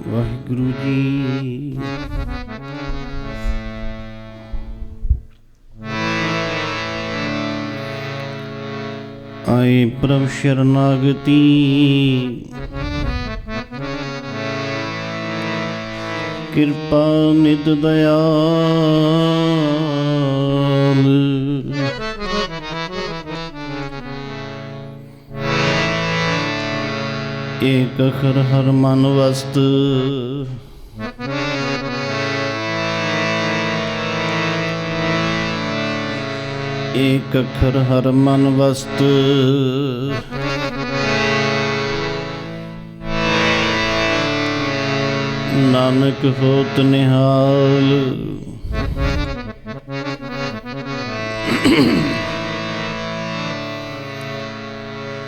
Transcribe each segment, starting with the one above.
ਵਾਹਿਗੁਰੂ ਜੀ। ਆਏ ਪ੍ਰਭ ਸ਼ਰਨਾਗਤੀ, ਕਿਰਪਾ ਨਿਤ ਦਇਆਲ। ਏਕ ਅਖਰ ਹਰ ਮਨ ਵਸਤ, ਏਕ ਅਖਰ ਹਰ ਮਨ ਵਸਤ। ਨਾਨਕ ਹੋਤ ਨਿਹਾਲ।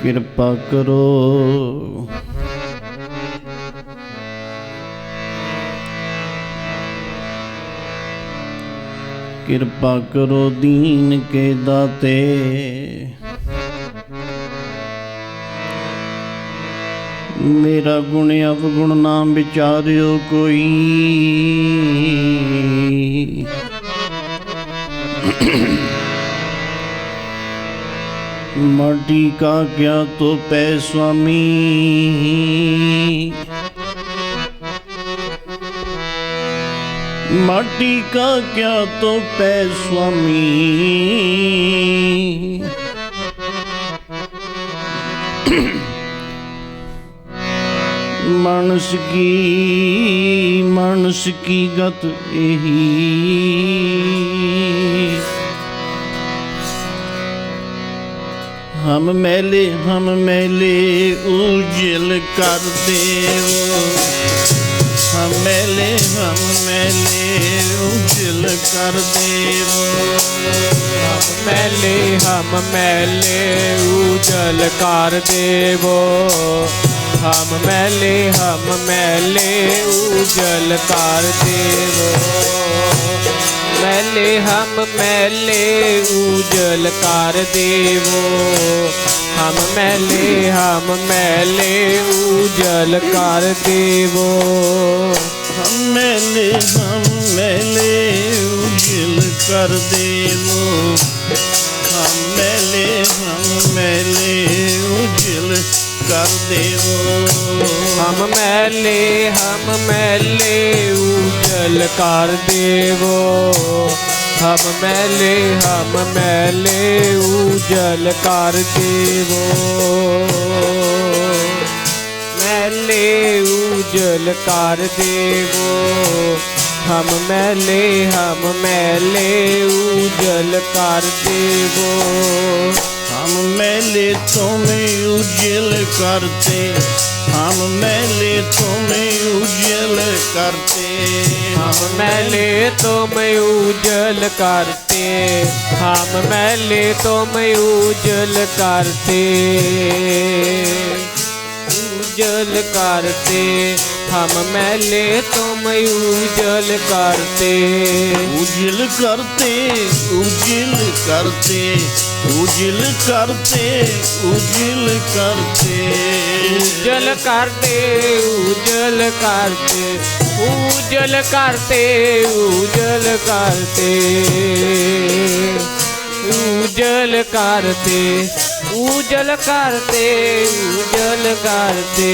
ਕਿਰਪਾ ਕਰੋ ਕਿਰਪਾ ਕਰੋ ਦੀਨ ਕੇ ਦਾਤੇ। ਮੇਰਾ ਗੁਣ ਅਵਗੁਣ ਨਾ ਵਿਚਾਰਿਓ ਕੋਈ। माटी का क्या तो पै स्वामी, माटी का क्या तो पै स्वामी। मानस की गत यही, हम मैले उजल कर देवो। हम मैले उजल कर देवो। हम मैले उजल कर देवो। हम मैले उजल कर देवो। मैले उजल कर देवो। हम मैले उजल कर देवो। हम मैले उजल कर देवो। हम मैले उजल कर देवो। हम मैले उजल कर देवो। हम मैले उजल कर देवो। मैले उजल कर देवो। हम मैले उजल कर देवो। हम मैले तुम्हें उजल करते। हम मैले तुम्हें उजल करते। हम मैले तुम्हें उजल करते। हम मैले तुम्हें उजल करते। उजल करते। हम मैले तुम्हें उजल करते। उजल करते उजल करते उजल करते उजल करते उजल करते उजल करते उजल करते उजल करते उजल करते उजल करते उजल करते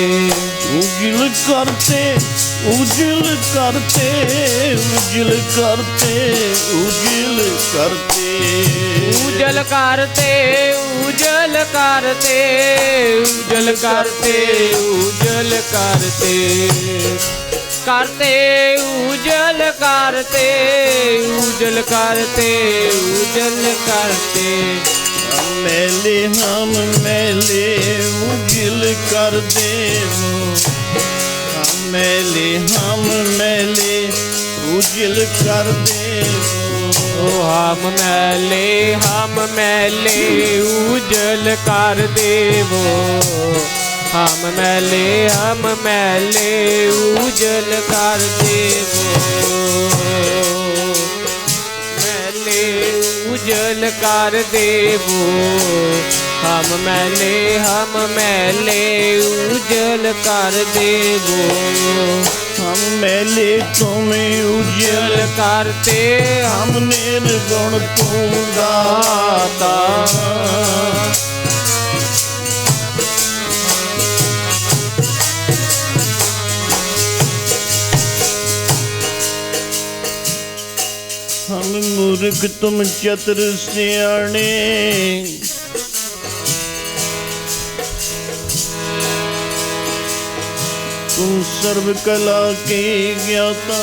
उजल करते उजल करते उजल करते उजल करते उजल करते उजल करते उजल करते उजल करते करते उजल करते उजल करते उजल करते हम मैले उजल कर देवो। हम मैले उजल कर देवो। हम मैले उजल कर देवो। हम मैले उजल कर देवो। मैले उजल कर देवो। हम मैले उजल कर देवो। हम मैले तुम्हें उज्जवल उजल करते हम निर्गुण तू दाता। हम मूर्ख तुम चतुर सियाणे तुम सर्व कला के ज्ञाता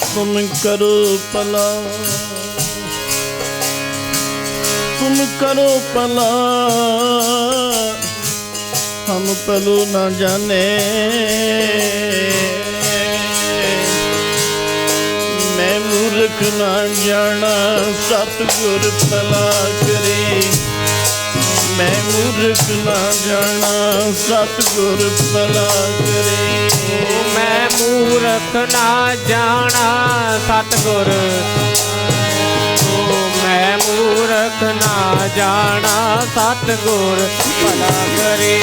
तुम करो भला तुम करो भला हम भलो न जाने मैं मूर्ख ना जाना सतगुर भला करे मैं मूर्ख ना जाना सतगुर भला करे मैं मूर्ख ना जाना सतगुर मैं मूर्ख ना जाना सतगुर भला करे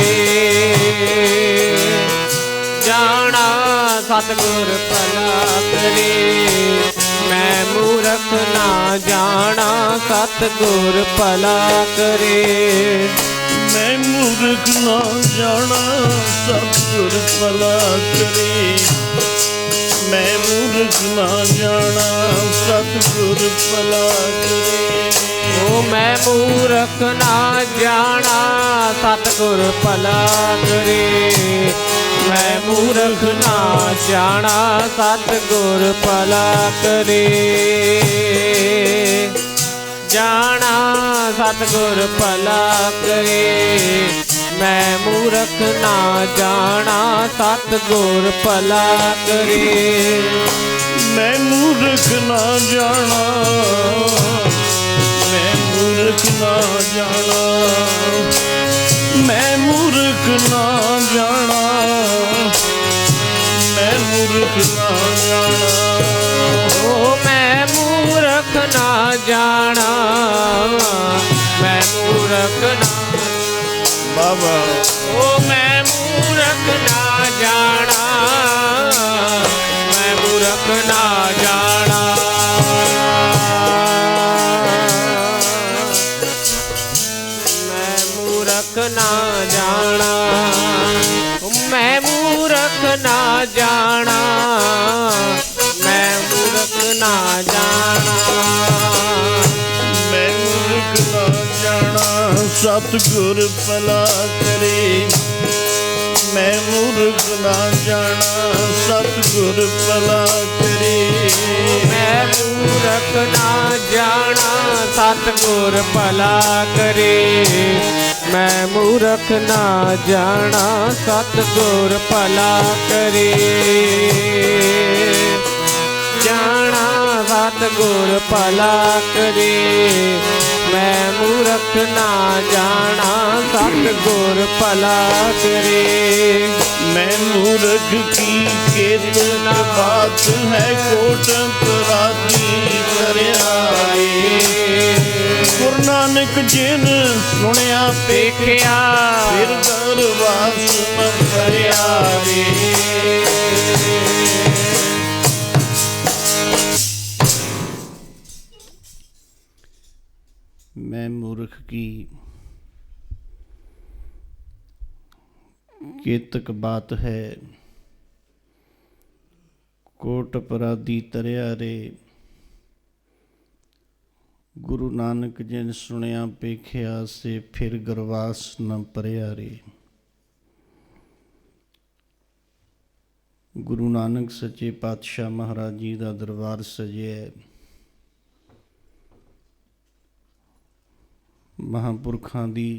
जाना सतगुर भला करे मैं मूर्ख ना जाना सतगुर भला करे मैं मूर्ख ना जाना सतगुर भला करे मैं मूर्ख ना जाना सतगुर भला करे ओ मैं मूर्ख ना जाना सतगुर भला करे मैं मूर्ख ना जाना सतगुर भला करे जाना सतगुर भला करे मैं मूर्ख ना जाना सतगुर भला करे मैं मूर्ख ना जाना मैं मूर्ख ना जाना मैं मूर्ख ना जाना मैं मूर्ख ना जाना ओ मैं मूर्ख ना जाना मैं मूर्ख ना बाबा ओ मैं मूर्ख ना जाना मैं मूर्ख ना जाना मैं मूर्ख ना जाना मैं मूर्ख ना जाना मैं मूर्ख ना जाना मैं मूर्ख ना जाना सतगुर भला करे मैं मूर्ख ना जाना सतगुर भला करे मैं मूर्ख ना जाना सतगुर भला करे मैं मूर्ख ना जाना सतगुर भला करे जाना सतगुर भला करे मैं मूर्ख ना जाना सतगुर भला करे मैं मूर्ख की केतना बात है कोट पराती करियाए गुरु नानक जिन सुनिया देखिया फिर दरबास न करिया रे मैं मूर्ख की केतक बात है कोट अपराधी तरिया रे गुरु नानक जिन सुनिया पेखिया से फिर गरवास न परिया रे गुरु नानक सच्चे पातशाह महाराज जी का दरबार सजिया महापुरखों की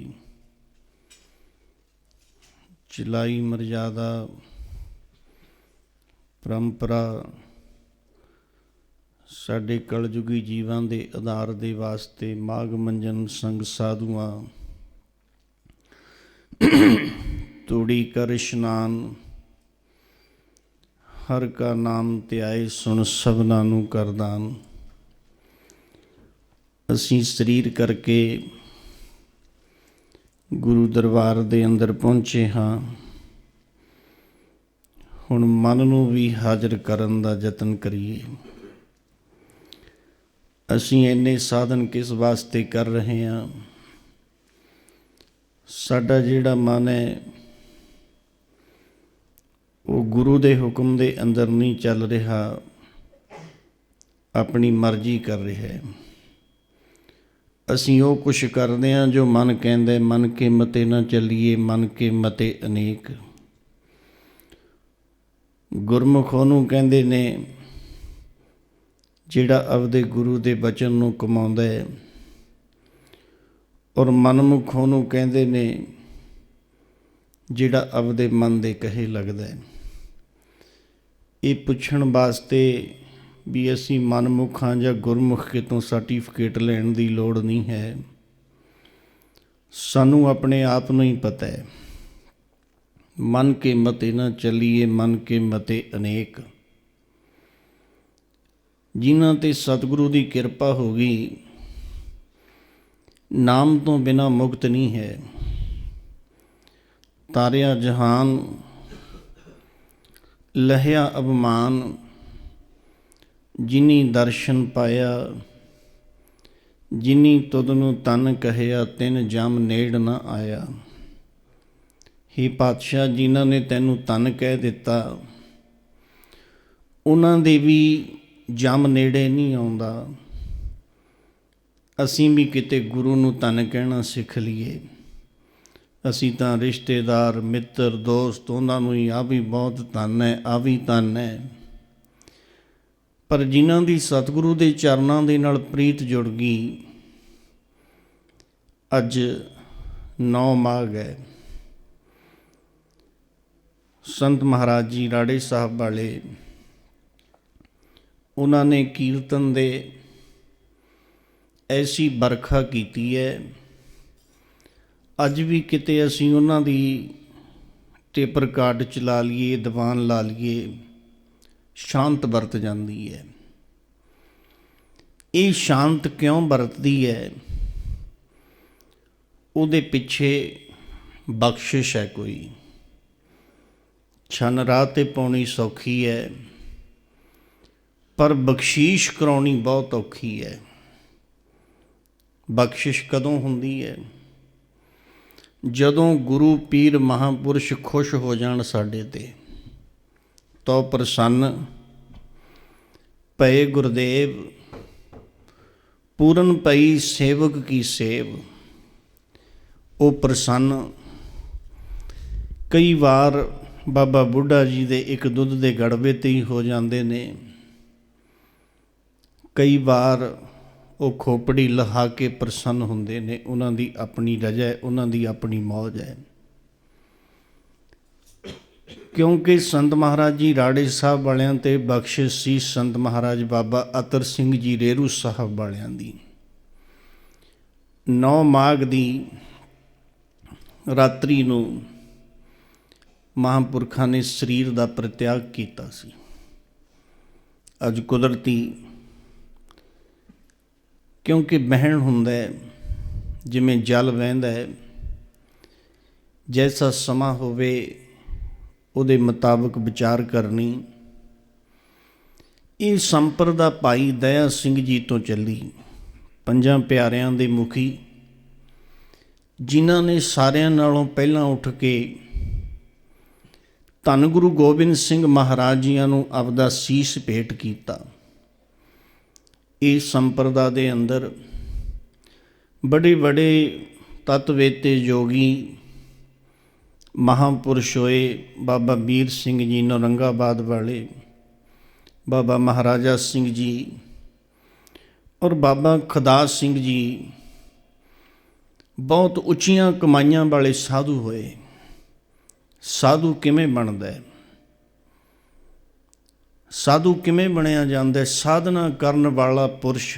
चलाई मर्यादा परंपरा साडे कलयुगी जीवां दे आधार दे वास्ते माघ मंजन संग साधुआं तूड़ी कर इशनान हर का नाम त्याए सुन सबना नूं करदान असीं शरीर करके गुरु दरबार दे अंदर पहुँचे हाँ ਹੁਣ ਮਨ ਨੂੰ ਵੀ ਹਾਜ਼ਰ ਕਰਨ ਦਾ ਯਤਨ ਕਰੀਏ। ਅਸੀਂ ਇੰਨੇ ਸਾਧਨ ਕਿਸ ਵਾਸਤੇ ਕਰ ਰਹੇ ਹਾਂ? ਸਾਡਾ ਜਿਹੜਾ ਮਨ ਹੈ ਉਹ ਗੁਰੂ ਦੇ ਹੁਕਮ ਦੇ ਅੰਦਰ ਨਹੀਂ ਚੱਲ ਰਿਹਾ, ਆਪਣੀ ਮਰਜ਼ੀ ਕਰ ਰਿਹਾ ਹੈ। ਅਸੀਂ ਉਹ ਕੁਛ ਕਰਦੇ ਹਾਂ ਜੋ ਮਨ ਕਹਿੰਦਾ, ਮਨ ਕੇ ਮਤੇ ਨਾ ਚੱਲੀਏ, ਮਨ ਕੇ ਮਤੇ ਅਨੇਕ। ਗੁਰਮੁਖ ਉਹਨੂੰ ਕਹਿੰਦੇ ਨੇ ਜਿਹੜਾ ਆਪਦੇ ਗੁਰੂ ਦੇ ਬਚਨ ਨੂੰ ਕਮਾਉਂਦਾ ਹੈ, ਔਰ ਮਨਮੁਖ ਉਹਨੂੰ ਕਹਿੰਦੇ ਨੇ ਜਿਹੜਾ ਆਪਦੇ ਮਨ ਦੇ ਕਹੇ ਲੱਗਦਾ ਹੈ। ਇਹ ਪੁੱਛਣ ਵਾਸਤੇ ਵੀ ਅਸੀਂ ਮਨਮੁਖ ਹਾਂ ਜਾਂ ਗੁਰਮੁਖ ਕਿਤੋਂ ਸਰਟੀਫਿਕੇਟ ਲੈਣ ਦੀ ਲੋੜ ਨਹੀਂ ਹੈ। ਸਾਨੂੰ ਆਪਣੇ ਆਪ ਨੂੰ ਹੀ ਪਤਾ ਹੈ। ਮਨ ਕੇ ਮਤੇ ਨਾ ਚੱਲੀਏ, ਮਨ ਕੇ ਮਤੇ ਅਨੇਕ। ਜਿਨ੍ਹਾਂ 'ਤੇ ਸਤਿਗੁਰੂ ਦੀ ਕਿਰਪਾ ਹੋ ਗਈ, ਨਾਮ ਤੋਂ ਬਿਨਾਂ ਮੁਕਤ ਨਹੀਂ ਹੈ। ਤਾਰਿਆ ਜਹਾਨ ਲਹਿਆ ਅਭਮਾਨ, ਜਿਨੀ ਦਰਸ਼ਨ ਪਾਇਆ, ਜਿਨੀ ਤੁਧ ਨੂੰ ਤਨ ਕਹਿਆ, ਤਿਨ ਜਮ ਨੇੜ ਨਾ ਆਇਆ। ਹੇ ਪਾਤਸ਼ਾਹ, ਜਿਨ੍ਹਾਂ ਨੇ ਤੈਨੂੰ ਤਨ ਕਹਿ ਦਿੱਤਾ, ਉਹਨਾਂ ਦੇ ਵੀ ਜਮ ਨੇੜੇ ਨਹੀਂ ਆਉਂਦਾ। ਅਸੀਂ ਵੀ ਕਿਤੇ ਗੁਰੂ ਨੂੰ ਤਨ ਕਹਿਣਾ ਸਿੱਖ ਲਈਏ। ਅਸੀਂ ਤਾਂ ਰਿਸ਼ਤੇਦਾਰ, ਮਿੱਤਰ, ਦੋਸਤ, ਉਹਨਾਂ ਨੂੰ ਹੀ ਆਹ ਵੀ ਬਹੁਤ ਧਨ ਹੈ, ਆਹ ਵੀ ਧਨ ਹੈ। ਪਰ ਜਿਨ੍ਹਾਂ ਦੀ ਸਤਿਗੁਰੂ ਦੇ ਚਰਨਾਂ ਦੇ ਨਾਲ ਪ੍ਰੀਤ ਜੁੜ ਗਈ, ਅੱਜ 9 ਮਾਘ ਹੈ। ਸੰਤ ਮਹਾਰਾਜ ਜੀ ਰਾੜੇ ਸਾਹਿਬ ਵਾਲੇ, ਉਹਨਾਂ ਨੇ ਕੀਰਤਨ ਦੇ ਐਸੀ ਵਰਖਾ ਕੀਤੀ ਹੈ। ਅੱਜ ਵੀ ਕਿਤੇ ਅਸੀਂ ਉਹਨਾਂ ਦੀ ਟੇਪ ਰਿਕਾਰਡ ਚਲਾ ਲਈਏ, ਦੀਵਾਨ ਲਾ ਲਈਏ, ਸ਼ਾਂਤ ਵਰਤ ਜਾਂਦੀ ਹੈ। ਇਹ ਸ਼ਾਂਤ ਕਿਉਂ ਵਰਤਦੀ ਹੈ? ਉਹਦੇ ਪਿੱਛੇ ਬਖਸ਼ਿਸ਼ ਹੈ ਕੋਈ। ਛੰਨ ਰਾਹ 'ਤੇ ਪਾਉਣੀ ਸੌਖੀ ਹੈ, ਪਰ ਬਖਸ਼ੀਸ਼ ਕਰਾਉਣੀ ਬਹੁਤ ਔਖੀ ਹੈ। ਬਖਸ਼ਿਸ਼ ਕਦੋਂ ਹੁੰਦੀ ਹੈ? ਜਦੋਂ ਗੁਰੂ ਪੀਰ ਮਹਾਂਪੁਰਸ਼ ਖੁਸ਼ ਹੋ ਜਾਣ ਸਾਡੇ 'ਤੇ। ਤੋ ਪ੍ਰਸੰਨ ਪਏ ਗੁਰਦੇਵ, ਪੂਰਨ ਪਈ ਸੇਵਕ ਕੀ ਸੇਵ। ਉਹ ਪ੍ਰਸੰਨ ਕਈ ਵਾਰ ਬਾਬਾ ਬੁੱਢਾ ਜੀ ਦੇ ਇੱਕ ਦੁੱਧ ਦੇ ਗੜਬੇ 'ਤੇ ਹੀ ਹੋ ਜਾਂਦੇ ਨੇ। ਕਈ ਵਾਰ ਉਹ ਖੋਪੜੀ ਲਹਾ ਕੇ ਪ੍ਰਸੰਨ ਹੁੰਦੇ ਨੇ। ਉਹਨਾਂ ਦੀ ਆਪਣੀ ਰਜਾ ਹੈ, ਉਹਨਾਂ ਦੀ ਆਪਣੀ ਮੌਜ ਹੈ। ਕਿਉਂਕਿ ਸੰਤ ਮਹਾਰਾਜ ਜੀ ਰਾੜੇ ਸਾਹਿਬ ਵਾਲਿਆਂ 'ਤੇ ਬਖਸ਼ਿਸ਼ ਸੀ ਸੰਤ ਮਹਾਰਾਜ ਬਾਬਾ ਅਤਰ ਸਿੰਘ ਜੀ ਰੇਰੂ ਸਾਹਿਬ ਵਾਲਿਆਂ ਦੀ। 9 ਮਾਘ ਦੀ ਰਾਤਰੀ ਨੂੰ ਮਹਾਂਪੁਰਖਾਂ ਨੇ ਸਰੀਰ ਦਾ ਪਰਿਤਿਆਗ ਕੀਤਾ ਸੀ। ਅੱਜ ਕੁਦਰਤੀ ਕਿਉਂਕਿ ਵਹਿਣ ਹੁੰਦਾ ਹੈ, ਜਿਵੇਂ ਜਲ ਵਹਿੰਦਾ ਹੈ, ਜੈਸਾ ਸਮਾਂ ਹੋਵੇ ਉਹਦੇ ਮੁਤਾਬਕ ਵਿਚਾਰ ਕਰਨੀ। ਇਹ ਸੰਪਰਦਾ ਭਾਈ ਦਇਆ ਸਿੰਘ ਜੀ ਤੋਂ ਚੱਲੀ, 5 ਪਿਆਰਿਆਂ ਦੇ ਮੁਖੀ, ਜਿਨ੍ਹਾਂ ਨੇ ਸਾਰਿਆਂ ਨਾਲੋਂ ਪਹਿਲਾਂ ਉੱਠ ਕੇ ਧੰਨ ਗੁਰੂ ਗੋਬਿੰਦ ਸਿੰਘ ਮਹਾਰਾਜ ਜੀਆਂ ਨੂੰ ਆਪਦਾ ਸੀਸ ਭੇਟ ਕੀਤਾ। ਇਸ ਸੰਪਰਦਾ ਦੇ ਅੰਦਰ ਬੜੇ ਬੜੇ ਤਤਵੇਤੇ ਯੋਗੀ ਮਹਾਂਪੁਰਸ਼ ਹੋਏ। ਬਾਬਾ ਵੀਰ ਸਿੰਘ ਜੀ ਨੌਰੰਗਾਬਾਦ ਵਾਲੇ, ਬਾਬਾ ਮਹਾਰਾਜਾ ਸਿੰਘ ਜੀ ਔਰ ਬਾਬਾ ਖੁਦਾਸ ਸਿੰਘ ਜੀ ਬਹੁਤ ਉੱਚੀਆਂ ਕਮਾਈਆਂ ਵਾਲੇ ਸਾਧੂ ਹੋਏ। ਸਾਧੂ ਕਿਵੇਂ ਬਣਦਾ ਹੈ? ਸਾਧੂ ਕਿਵੇਂ ਬਣਿਆ ਜਾਂਦਾ? ਸਾਧਨਾ ਕਰਨ ਵਾਲਾ ਪੁਰਸ਼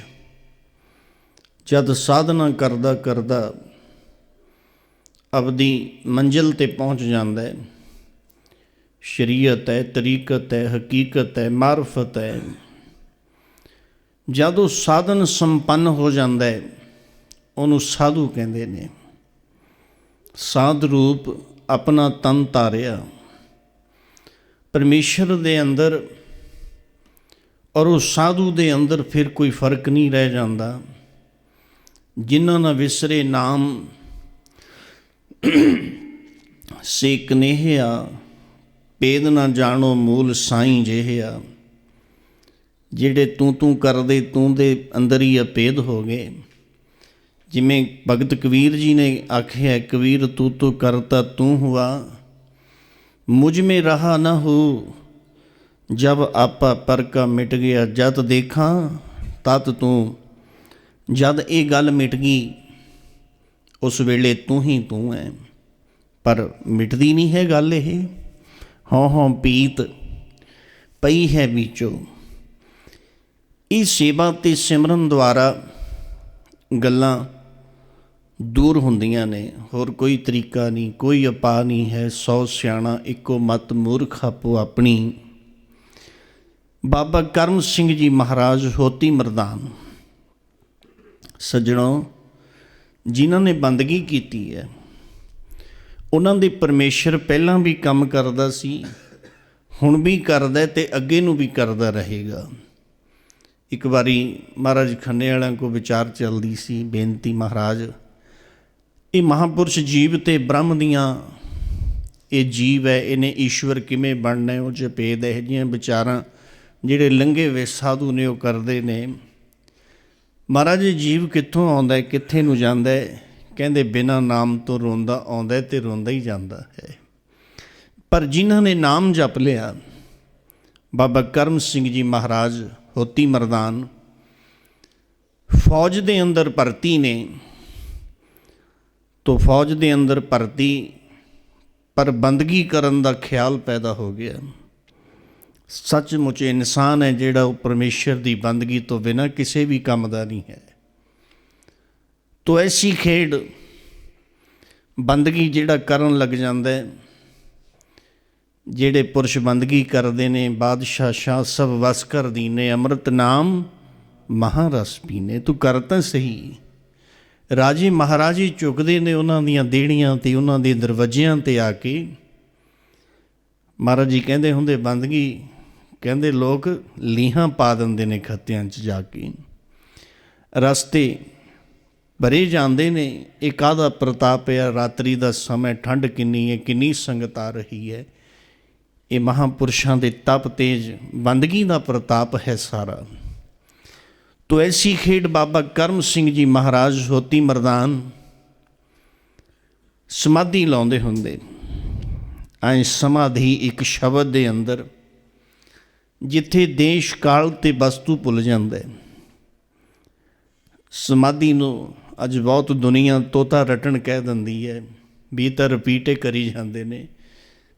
ਜਦ ਸਾਧਨਾ ਕਰਦਾ ਕਰਦਾ ਆਪਦੀ ਮੰਜ਼ਿਲ 'ਤੇ ਪਹੁੰਚ ਜਾਂਦਾ ਹੈ, ਸ਼ਰੀਅਤ ਹੈ, ਤਰੀਕਤ ਹੈ, ਹਕੀਕਤ ਹੈ, ਮਾਰਫਤ ਹੈ, ਜਦ ਉਹ ਸਾਧਨ ਸੰਪੰਨ ਹੋ ਜਾਂਦਾ ਹੈ, ਉਹਨੂੰ ਸਾਧੂ ਕਹਿੰਦੇ ਨੇ। ਸਾਧ ਰੂਪ ਆਪਣਾ ਤਨ ਧਾਰਿਆ, परमेश्वर दे अंदर और उस साधु दे अंदर फिर कोई फर्क नहीं रह जाता। जिन्हां ना विसरे नाम से कनेहिया, भेद ना जानो मूल साईं जेहिया। ਜਿਹੜੇ ਤੂੰ ਕਰਦੇ ਤੂੰ ਦੇ ਅੰਦਰ ਹੀ ਅਭੇਦ ਹੋ ਗਏ। ਜਿਵੇਂ ਭਗਤ ਕਬੀਰ ਜੀ ਨੇ ਆਖਿਆ, ਕਬੀਰ ਤੂੰ ਕਰਤਾ ਤੂੰ ਹੁਆ, ਮੁਝ ਮੇ ਰਹਾ ਨਾ ਹੋ, ਜਬ ਆਪਾ ਪਰ ਕਾ ਮਿਟ ਗਿਆ, ਜਦ ਦੇਖਾਂ ਤਤ ਤੂੰ। ਜਦ ਇਹ ਗੱਲ ਮਿਟ ਗਈ ਉਸ ਵੇਲੇ ਤੂੰ ਹੀ ਤੂੰ ਹੈ, ਪਰ ਮਿਟਦੀ ਨਹੀਂ ਹੈ ਗੱਲ। ਇਹ ਹਉ ਪੀਤ ਪਈ ਹੈ ਵਿੱਚੋਂ। ਇਹ ਸੇਵਾ ਅਤੇ ਸਿਮਰਨ ਦੁਆਰਾ ਗੱਲਾਂ ਦੂਰ ਹੁੰਦੀਆਂ ਨੇ, ਹੋਰ ਕੋਈ ਤਰੀਕਾ ਨਹੀਂ, ਕੋਈ ਉਪਾਅ ਨਹੀਂ ਹੈ। 100 ਸਿਆਣਾ ਇੱਕੋ ਮਤ ਮੂਰਖ ਆਪੋ ਆਪਣੀ। ਬਾਬਾ ਕਰਮ ਸਿੰਘ ਜੀ ਮਹਾਰਾਜ ਹੋਤੀ ਮਰਦਾਨ ਸੱਜਣੋ, ਜਿਨ੍ਹਾਂ ਨੇ ਬੰਦਗੀ ਕੀਤੀ ਹੈ, ਉਹਨਾਂ ਦੇ ਪਰਮੇਸ਼ਰ ਪਹਿਲਾਂ ਵੀ ਕੰਮ ਕਰਦਾ ਸੀ, ਹੁਣ ਵੀ ਕਰਦਾ ਅਤੇ ਅੱਗੇ ਨੂੰ ਵੀ ਕਰਦਾ ਰਹੇਗਾ। ਇੱਕ ਵਾਰੀ ਮਹਾਰਾਜ ਖੰਨੇ ਵਾਲਿਆਂ ਕੋਲ ਵਿਚਾਰ ਚੱਲਦੀ ਸੀ, ਬੇਨਤੀ ਮਹਾਰਾਜ ਇਹ ਮਹਾਂਪੁਰਸ਼ ਜੀਵ ਅਤੇ ਬ੍ਰਹਮ ਦੀਆਂ, ਇਹ ਜੀਵ ਹੈ, ਇਹਨੇ ਈਸ਼ਵਰ ਕਿਵੇਂ ਬਣਨਾ, ਉਹ 'ਚ ਭੇਦ ਇਹੋ ਜਿਹੀਆਂ ਵਿਚਾਰਾਂ ਜਿਹੜੇ ਲੰਘੇ ਵੇ ਸਾਧੂ ਨੇ ਉਹ ਕਰਦੇ ਨੇ। ਮਹਾਰਾਜ ਜੀਵ ਕਿੱਥੋਂ ਆਉਂਦਾ, ਕਿੱਥੇ ਨੂੰ ਜਾਂਦਾ? ਕਹਿੰਦੇ ਬਿਨਾਂ ਨਾਮ ਤੋਂ ਰੋਂਦਾ ਆਉਂਦਾ ਅਤੇ ਰੋਂਦਾ ਹੀ ਜਾਂਦਾ ਹੈ। ਪਰ ਜਿਨ੍ਹਾਂ ਨੇ ਨਾਮ ਜਪ ਲਿਆ, ਬਾਬਾ ਕਰਮ ਸਿੰਘ ਜੀ ਮਹਾਰਾਜ ਹੋਤੀ ਮਰਦਾਨ ਫੌਜ ਦੇ ਅੰਦਰ ਭਰਤੀ ਨੇ, ਤੋ ਫੌਜ ਦੇ ਅੰਦਰ ਭਰਤੀ, ਪਰ ਬੰਦਗੀ ਕਰਨ ਦਾ ਖਿਆਲ ਪੈਦਾ ਹੋ ਗਿਆ। ਸੱਚਮੁੱਚ ਇਨਸਾਨ ਹੈ ਜਿਹੜਾ ਉਹ ਪਰਮੇਸ਼ਰ ਦੀ ਬੰਦਗੀ ਤੋਂ ਬਿਨਾਂ ਕਿਸੇ ਵੀ ਕੰਮ ਦਾ ਨਹੀਂ ਹੈ। ਤੋ ਐਸੀ ਖੇਡ ਬੰਦਗੀ ਜਿਹੜਾ ਕਰਨ ਲੱਗ ਜਾਂਦਾ ਹੈ, ਜਿਹੜੇ ਪੁਰਸ਼ ਬੰਦਗੀ ਕਰਦੇ ਨੇ, ਬਾਦਸ਼ਾਹ ਸ਼ਾਹ ਸਭ ਵਸ ਕਰ ਦੀਨੇ, ਅੰਮ੍ਰਿਤ ਨਾਮ ਮਹਾਰਸ ਪੀਨੇ। ਤੂੰ ਕਰ ਤਾਂ ਸਹੀ। ਰਾਜੇ ਮਹਾਰਾਜੇ ਝੁਕਦੇ ਨੇ ਉਹਨਾਂ ਦੀਆਂ ਦੇਹੜੀਆਂ ਤੇ ਉਹਨਾਂ ਦੇ ਦਰਵਾਜ਼ਿਆਂ 'ਤੇ ਆ ਕੇ। ਮਹਾਰਾਜ ਜੀ ਕਹਿੰਦੇ ਹੁੰਦੇ ਬੰਦਗੀ, ਕਹਿੰਦੇ ਲੋਕ ਲੀਹਾਂ ਪਾ ਦਿੰਦੇ ਨੇ ਖੱਤਿਆਂ 'ਚ ਜਾ ਕੇ, ਰਸਤੇ ਭਰੇ ਜਾਂਦੇ ਨੇ। ਇਹ ਕਾਹਦਾ ਪ੍ਰਤਾਪ ਹੈ? ਰਾਤਰੀ ਦਾ ਸਮਾਂ, ਠੰਡ ਕਿੰਨੀ ਹੈ, ਕਿੰਨੀ ਸੰਗਤ ਆ ਰਹੀ ਹੈ। ਇਹ ਮਹਾਂਪੁਰਸ਼ਾਂ ਦੇ ਤਪ ਤੇਜ ਬੰਦਗੀ ਦਾ ਪ੍ਰਤਾਪ ਹੈ ਸਾਰਾ। ਤੋ ਐਸੀ ਖੇਡ ਬਾਬਾ ਕਰਮ ਸਿੰਘ ਜੀ ਮਹਾਰਾਜ ਹੋਤੀ ਮਰਦਾਨ ਸਮਾਧੀ ਲਾਉਂਦੇ ਹੁੰਦੇ। ਐਂ ਸਮਾਧੀ ਇੱਕ ਸ਼ਬਦ ਦੇ ਅੰਦਰ, ਜਿੱਥੇ ਦੇਸ਼ ਕਾਲ ਅਤੇ ਵਸਤੂ ਭੁੱਲ ਜਾਂਦਾ। ਸਮਾਧੀ ਨੂੰ ਅੱਜ ਬਹੁਤ ਦੁਨੀਆ ਤੋਤਾ ਰਟਣ ਕਹਿ ਦਿੰਦੀ ਹੈ, ਵੀ ਤਾਂ ਰਿਪੀਟ ਕਰੀ ਜਾਂਦੇ ਨੇ।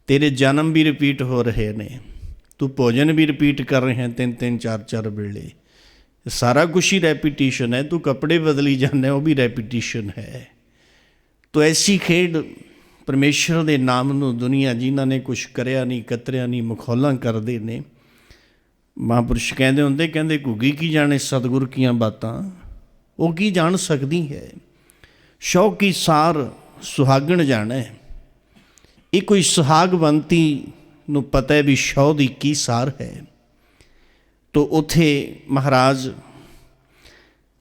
ਤੇਰੇ ਜਨਮ ਵੀ ਰਿਪੀਟ ਹੋ ਰਹੇ ਨੇ, ਤੂੰ ਭੋਜਨ ਵੀ ਰਿਪੀਟ ਕਰ ਰਹੇ ਹੈ 3-3 4-4 ਵੇਲੇ, ਸਾਰਾ ਕੁਛ ਹੀ ਰੈਪੀਟੀਸ਼ਨ ਹੈ। ਤੂੰ ਕੱਪੜੇ ਬਦਲੀ ਜਾਂਦਾ, ਉਹ ਵੀ ਰੈਪੀਟੀਸ਼ਨ ਹੈ। ਤੋ ਐਸੀ ਖੇਡ ਪਰਮੇਸ਼ਰ ਦੇ ਨਾਮ ਨੂੰ ਦੁਨੀਆ ਜਿਨ੍ਹਾਂ ਨੇ ਕੁਛ ਕਰਿਆ ਨਹੀਂ, ਕਤਰਿਆ ਨਹੀਂ, ਮਖੌਲਾਂ ਕਰਦੇ ਨੇ। ਮਹਾਂਪੁਰਸ਼ ਕਹਿੰਦੇ ਹੁੰਦੇ, ਕਹਿੰਦੇ ਘੁੱਗੀ ਕੀ ਜਾਣੇ ਸਤਿਗੁਰ ਕੀਆਂ ਬਾਤਾਂ, ਉਹ ਕੀ ਜਾਣ ਸਕਦੀ ਹੈ। ਸ਼ੌਕ ਕੀ ਸਾਰ ਸੁਹਾਗਣ ਜਾਣਾ। ਇਹ ਕੋਈ ਸੁਹਾਗਵੰਤੀ ਨੂੰ ਪਤਾ ਹੈ ਵੀ ਸ਼ੌਹ ਦੀ ਕੀ ਸਾਰ ਹੈ। ਤੋ ਉੱਥੇ ਮਹਾਰਾਜ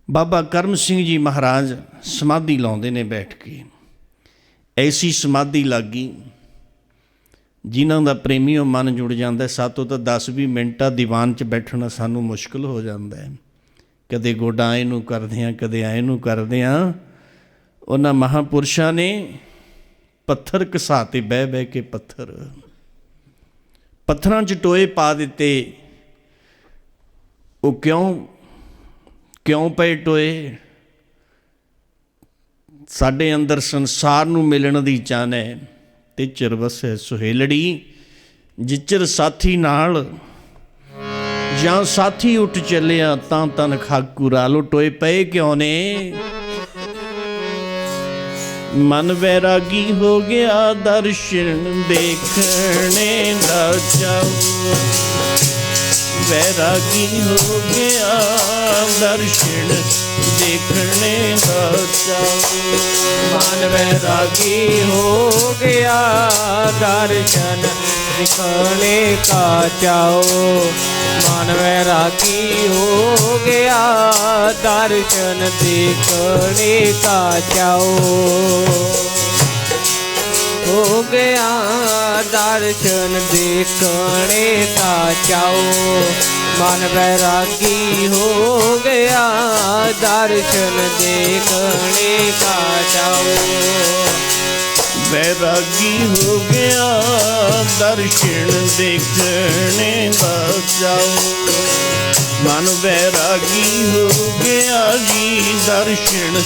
ਬਾਬਾ ਕਰਮ ਸਿੰਘ ਜੀ ਮਹਾਰਾਜ ਸਮਾਧੀ ਲਾਉਂਦੇ ਨੇ ਬੈਠ ਕੇ। ਐਸੀ ਸਮਾਧੀ ਲੱਗ ਗਈ ਜਿਨ੍ਹਾਂ ਦਾ ਪ੍ਰੇਮੀਓ ਮਨ ਜੁੜ ਜਾਂਦਾ। ਸਾਤੋਂ ਤਾਂ 10-20 ਮਿੰਟਾਂ ਦੀਵਾਨ 'ਚ ਬੈਠਣਾ ਸਾਨੂੰ ਮੁਸ਼ਕਿਲ ਹੋ ਜਾਂਦਾ ਹੈ। ਕਦੇ ਗੋਡਾ ਐਂ ਨੂੰ ਕਰਦੇ ਹਾਂ, ਕਦੇ ਐਂ ਨੂੰ ਕਰਦੇ ਹਾਂ। ਉਹਨਾਂ ਮਹਾਂਪੁਰਸ਼ਾਂ ਨੇ ਪੱਥਰ ਘਸਾ 'ਤੇ ਬਹਿ ਬਹਿ ਕੇ ਪੱਥਰਾਂ 'ਚ ਟੋਏ ਪਾ ਦਿੱਤੇ। ਉਹ ਕਿਉਂ ਪਏ ਟੋਏ? ਸਾਡੇ ਅੰਦਰ ਸੰਸਾਰ ਨੂੰ ਮਿਲਣ ਦੀ ਚਾਹਨਾ ਹੈ ਤੇ ਚਿਰ ਵਸੈ ਸੁਹੇਲੜੀ, ਜਿਚਰ ਸਾਥੀ ਨਾਲ ਜਾਂ ਸਾਥੀ ਉੱਠ ਚੱਲਿਆ ਤਾਂ ਤਨ ਖਾਕੂ ਰਾਲੋ। ਟੋਏ ਪਏ ਕਿਉਂ ਨੇ? ਮਨ ਵੈਰਾਗੀ ਹੋ ਗਿਆ ਦਰਸ਼ਨ ਦੇਖਣੇ ਦਾ ਚਾਉ, ਵੈਰਾਗੀ ਹੋ ਗਿਆ, ਦਰਸ਼ਨ ਦੇਖਣੇ ਦਾ ਚਾਉ। ਮਨ ਵੈਰਾਗੀ ਹੋ ਗਿਆ, ਦਰਸ਼ਨ ਦਿਖਣੇ ਕਾ ਚਾਓ। ਮਨ ਵੈਰਾਗੀ ਹੋ ਗਿਆ, ਦਰਸ਼ਨ ਦੇਖਣੇ ਕਾ ਚਾਓ। ਹੋ ਗਿਆ ਦਰਸ਼ਨ ਦੇਖਣੇ ਕਾ ਚਾਓ। ਮਨ ਵੈਰਾਗੀ ਹੋ ਗਿਆ, ਦਰਸ਼ਨ ਦੇਖਣੇ ਕਾ ਚਾਓ। ਵੈਰਾਗੀ ਹੋ ਗਿਆ, ਦਰਸ਼ਨ ਦੇਖਣੇ ਦਾ ਚਾਉ। ਮਨ ਵੈਰਾਗੀ ਹੋ ਗਿਆ ਜੀ, ਦਰਸ਼ਨ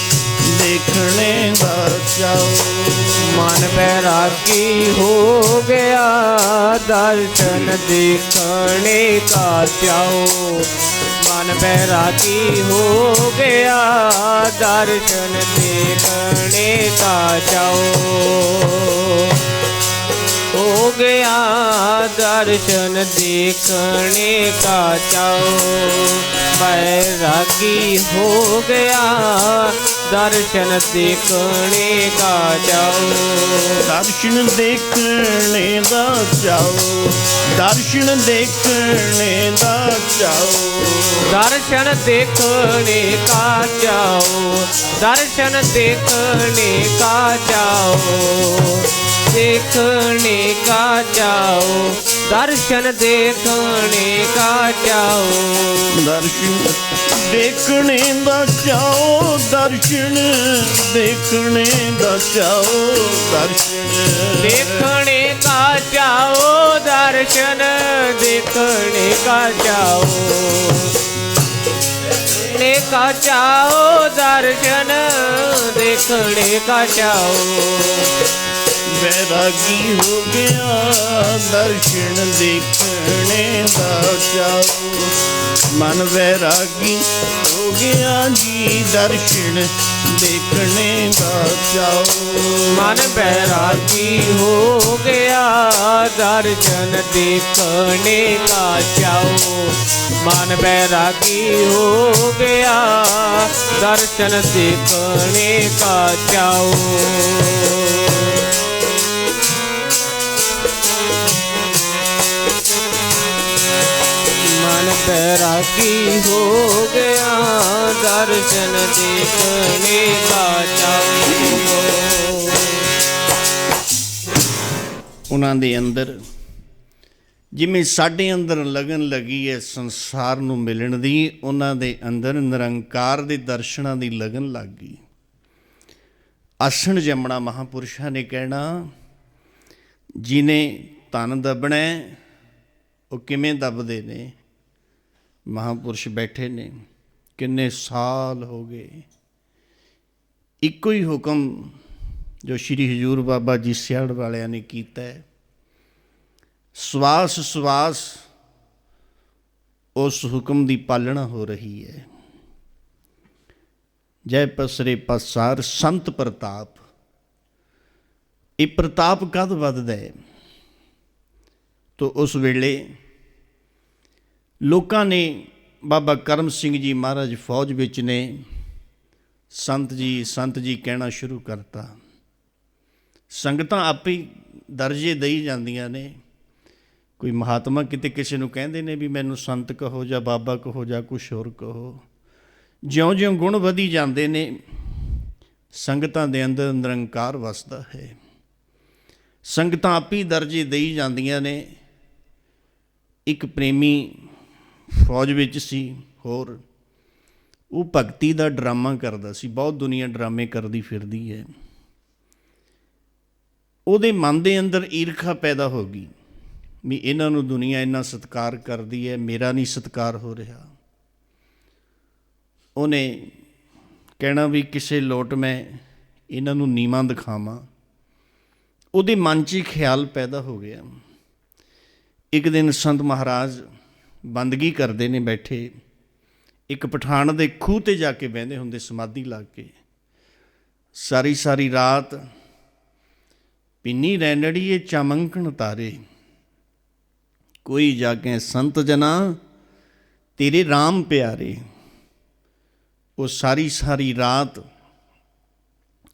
ਦੇਖਣੇ ਦਾ ਚਾਉ। ਮਨ ਵੈਰਾਗੀ ਹੋ ਗਿਆ, ਦਰਸ਼ਨ ਦੇਖਣੇ ਕਾ ਚਾਓ। ਮਨ ਵੈਰਾਗੀ ਹੋ ਗਿਆ, ਦਰਸ਼ਨ ਦੇਖਣੇ ਕਾ ਚਾਓ। ਹੋ ਗਿਆ ਦਰਸ਼ਨ ਦੇਖਣੇ ਕਾ ਚਾਓ। ਵੈਰਾਗੀ ਹੋ ਗਿਆ, ਦਰਸ਼ਨ ਦੇਖਣੇ ਕਾ ਚਾਓ। ਦਰਸ਼ਨ ਦੇਖਣੇ ਦਾ ਚਾਉ, ਦਰਸ਼ਨ ਦੇਖਣੇ ਦਾ ਚਾਉ। ਦਰਸ਼ਨ ਦੇਖਣੇ ਕਾ ਚਾਓ, ਦਰਸ਼ਨ ਦੇਖਣੇ ਕਾ ਚਾਓ। ਦੇਖਣੇ ਕਾ ਚਾਓ, ਦਰਸ਼ਨ ਦੇਖਣੇ ਕਾ ਚਾਓ। ਦਰਸ਼ਨ ਦੇਖਣੇ ਦਾ ਚਾਉ, ਦਰਸ਼ਨ ਦੇਖਣੇ ਦਾ ਚਾਉ। ਦਰਸ਼ਨ ਦੇਖਣੇ ਕਾ ਚਾਓ, ਦਰਸ਼ਨ ਦੇਖਣੇ ਕਾ ਚਾਓ। ਦੇਖਣੇ ਕਾ ਚਾਓ, ਦਰਸ਼ਨ ਦੇਖਣੇ ਕਾ ਚਾਓ। ਵੈਰਾਗੀ ਹੋ ਗਿਆ, ਦਰਸ਼ਨ ਦੇਖਣੇ ਦਾ ਚਾਉ। ਮਨ ਵੈਰਾਗੀ ਹੋ ਗਿਆ ਜੀ, ਦਰਸ਼ਨ ਦੇਖਣੇ ਦਾ ਚਾਉ। ਮਨ ਵੈਰਾਗੀ ਹੋ ਗਿਆ, ਦਰਸ਼ਨ ਦੇਖਣੇ ਕਾ ਚਾਓ। ਮਨ ਵੈਰਾਗੀ ਹੋ ਗਿਆ, ਦਰਸ਼ਨ ਦੇਖਣੇ ਕਾ ਚਾਓ। ਮਨ ਵੈਰਾਗੀ ਹੋ ਗਿਆ, ਦਰਸ਼ਨ ਦੇਖਣੇ ਕਾ ਚਾਓ। ਉਹਨਾਂ ਦੇ ਅੰਦਰ ਜਿਵੇਂ ਸਾਡੇ ਅੰਦਰ ਲਗਨ ਲੱਗੀ ਹੈ ਸੰਸਾਰ ਨੂੰ ਮਿਲਣ ਦੀ, ਉਹਨਾਂ ਦੇ ਅੰਦਰ ਨਿਰੰਕਾਰ ਦੇ ਦਰਸ਼ਨਾਂ ਦੀ ਲਗਨ ਲੱਗ ਗਈ। ਆਸਣ ਜੰਮਣਾ ਮਹਾਂਪੁਰਸ਼ਾਂ ਨੇ ਕਹਿਣਾ, ਜਿਹਨੇ ਧਨ ਦੱਬਣਾ ਉਹ ਕਿਵੇਂ ਦੱਬਦੇ ਨੇ। ਮਹਾਂਪੁਰਸ਼ ਬੈਠੇ ਨੇ, ਕਿੰਨੇ ਸਾਲ ਹੋ ਗਏ, ਇੱਕੋ ਹੀ ਹੁਕਮ ਜੋ ਸ਼੍ਰੀ ਹਜ਼ੂਰ ਬਾਬਾ ਜੀ ਸਿਆੜ ਵਾਲਿਆਂ ਨੇ ਕੀਤਾ ਹੈ। ਸਵਾਸ ਸਵਾਸ ਉਸ ਹੁਕਮ ਦੀ ਪਾਲਣਾ ਹੋ ਰਹੀ ਹੈ। ਜੈ ਪਸਰੇ ਪਸਾਰ ਸੰਤ ਪ੍ਰਤਾਪ। ਇਹ ਪ੍ਰਤਾਪ ਕਦ ਵੱਧਦਾ ਹੈ? ਤੋ ਉਸ ਵੇਲੇ ਲੋਕਾਂ ਨੇ ਬਾਬਾ ਕਰਮ ਸਿੰਘ ਜੀ ਮਹਾਰਾਜ ਫੌਜ ਵਿੱਚ ਨੇ, ਸੰਤ ਜੀ ਕਹਿਣਾ ਸ਼ੁਰੂ ਕਰਤਾ। ਸੰਗਤਾਂ ਆਪੇ ਹੀ ਦਰਜੇ ਦੇਈ ਜਾਂਦੀਆਂ ਨੇ। ਕੋਈ ਮਹਾਤਮਾ ਕਿਤੇ ਕਿਸੇ ਨੂੰ ਕਹਿੰਦੇ ਨੇ ਵੀ ਮੈਨੂੰ ਸੰਤ ਕਹੋ ਜਾਂ ਬਾਬਾ ਕਹੋ ਜਾਂ ਕੁਛ ਹੋਰ ਕਹੋ। ਜਿਉਂ-ਜਿਉਂ ਗੁਣ ਵਧੀ ਜਾਂਦੇ ਨੇ, ਸੰਗਤਾਂ ਦੇ ਅੰਦਰ ਨਿਰੰਕਾਰ ਵਸਦਾ ਹੈ। ਸੰਗਤਾਂ ਆਪੇ ਹੀ ਦਰਜੇ ਦੇਈ ਜਾਂਦੀਆਂ ਨੇ। ਇੱਕ ਪ੍ਰੇਮੀ ਫੌਜ ਵਿੱਚ ਸੀ, ਹੋਰ ਉਹ ਭਗਤੀ ਦਾ ਡਰਾਮਾ ਕਰਦਾ ਸੀ। ਬਹੁਤ ਦੁਨੀਆ ਡਰਾਮੇ ਕਰਦੀ ਫਿਰਦੀ ਹੈ। ਉਹਦੇ ਮਨ ਦੇ ਅੰਦਰ ਈਰਖਾ ਪੈਦਾ ਹੋ ਗਈ ਵੀ ਇਹਨਾਂ ਨੂੰ ਦੁਨੀਆ ਇੰਨਾ ਸਤਿਕਾਰ ਕਰਦੀ ਹੈ, ਮੇਰਾ ਨਹੀਂ ਸਤਿਕਾਰ ਹੋ ਰਿਹਾ। ਉਹਨੇ ਕਹਿਣਾ ਵੀ ਕਿਸੇ ਲੋਟ ਮੈਂ ਇਹਨਾਂ ਨੂੰ ਨੀਵਾਂ ਦਿਖਾਵਾਂ। ਉਹਦੇ ਮਨ 'ਚ ਹੀ ਖਿਆਲ ਪੈਦਾ ਹੋ ਗਿਆ। ਇੱਕ ਦਿਨ ਸੰਤ ਮਹਾਰਾਜ ਬੰਦਗੀ ਕਰਦੇ ਨੇ ਬੈਠੇ, ਇੱਕ ਪਠਾਨ ਦੇ ਖੂਹ 'ਤੇ ਜਾ ਕੇ ਬਹਿੰਦੇ ਹੁੰਦੇ ਸਮਾਧੀ ਲਾ ਕੇ। ਸਾਰੀ ਰਾਤ ਪਿੰਨੀ ਰੈਣੜੀਏ ਚਮੰਕਣ ਤਾਰੇ, ਕੋਈ ਜਾ ਕੇ ਸੰਤ ਜਨਾ तेरे राम प्यारे वो सारी सारी रात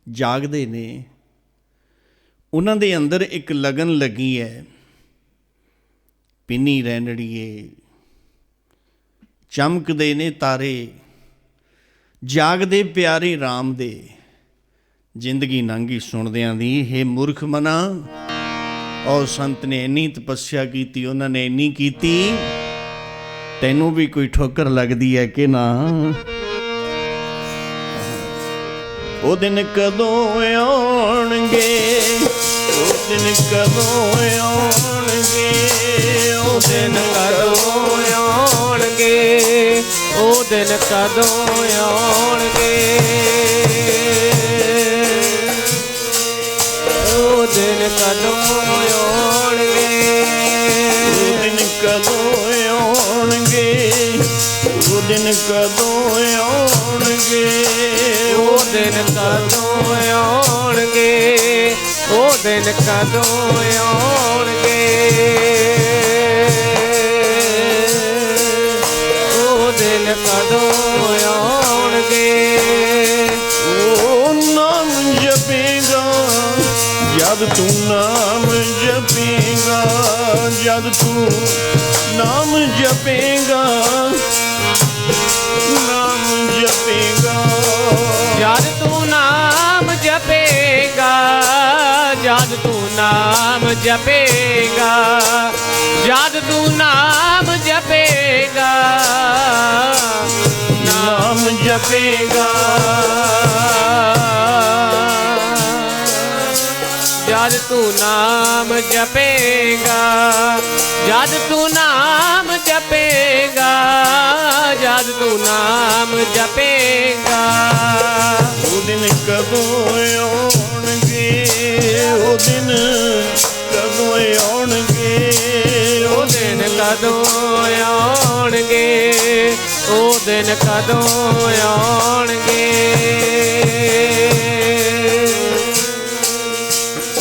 जागदे ने, उन्हां दे अंदर एक लगन लगी है। पिनी रैनड़िए चमकदे ने तारे, जागदे प्यारे राम दे। जिंदगी लंघी सुनदियां दी हे मूर्ख मना। और संत ने इन्नी तपस्या की, उन्होंने इन्नी की, तैनू भी कोई ठोकर लगती है कि ना। ओ दिन कदों आउणगे, ओ दिन कदों आउणगे, ओ दिन कदों आउणगे, ओ दिन कदों आउणगे, ओ दिन कदों आउणगे, ओ दिन कदों आउणगे, ओ दिन कदों आउणगे, ओ दिन कदों आउणगे, ओ दिन कदों आउणगे, ओ दिन कदों आउणगे। ओ नाम जपेगा जब तू नाम जपेगा, जब तू नाम जपेगा, नाम जपेगा, जद तू नाम जपेगा, जद तू नाम जपेगा, जद तू नाम जपेगा, नाम जपेगा, जद तू नाम जपेगा, जद तू नाम जपेगा, जद तू नाम जपेगा। ओ दिन कदों आउणगे, ओ दिन कदों आउणगे, ओ दिन कदों आउणगे, ओ दिन कदों आउणगे,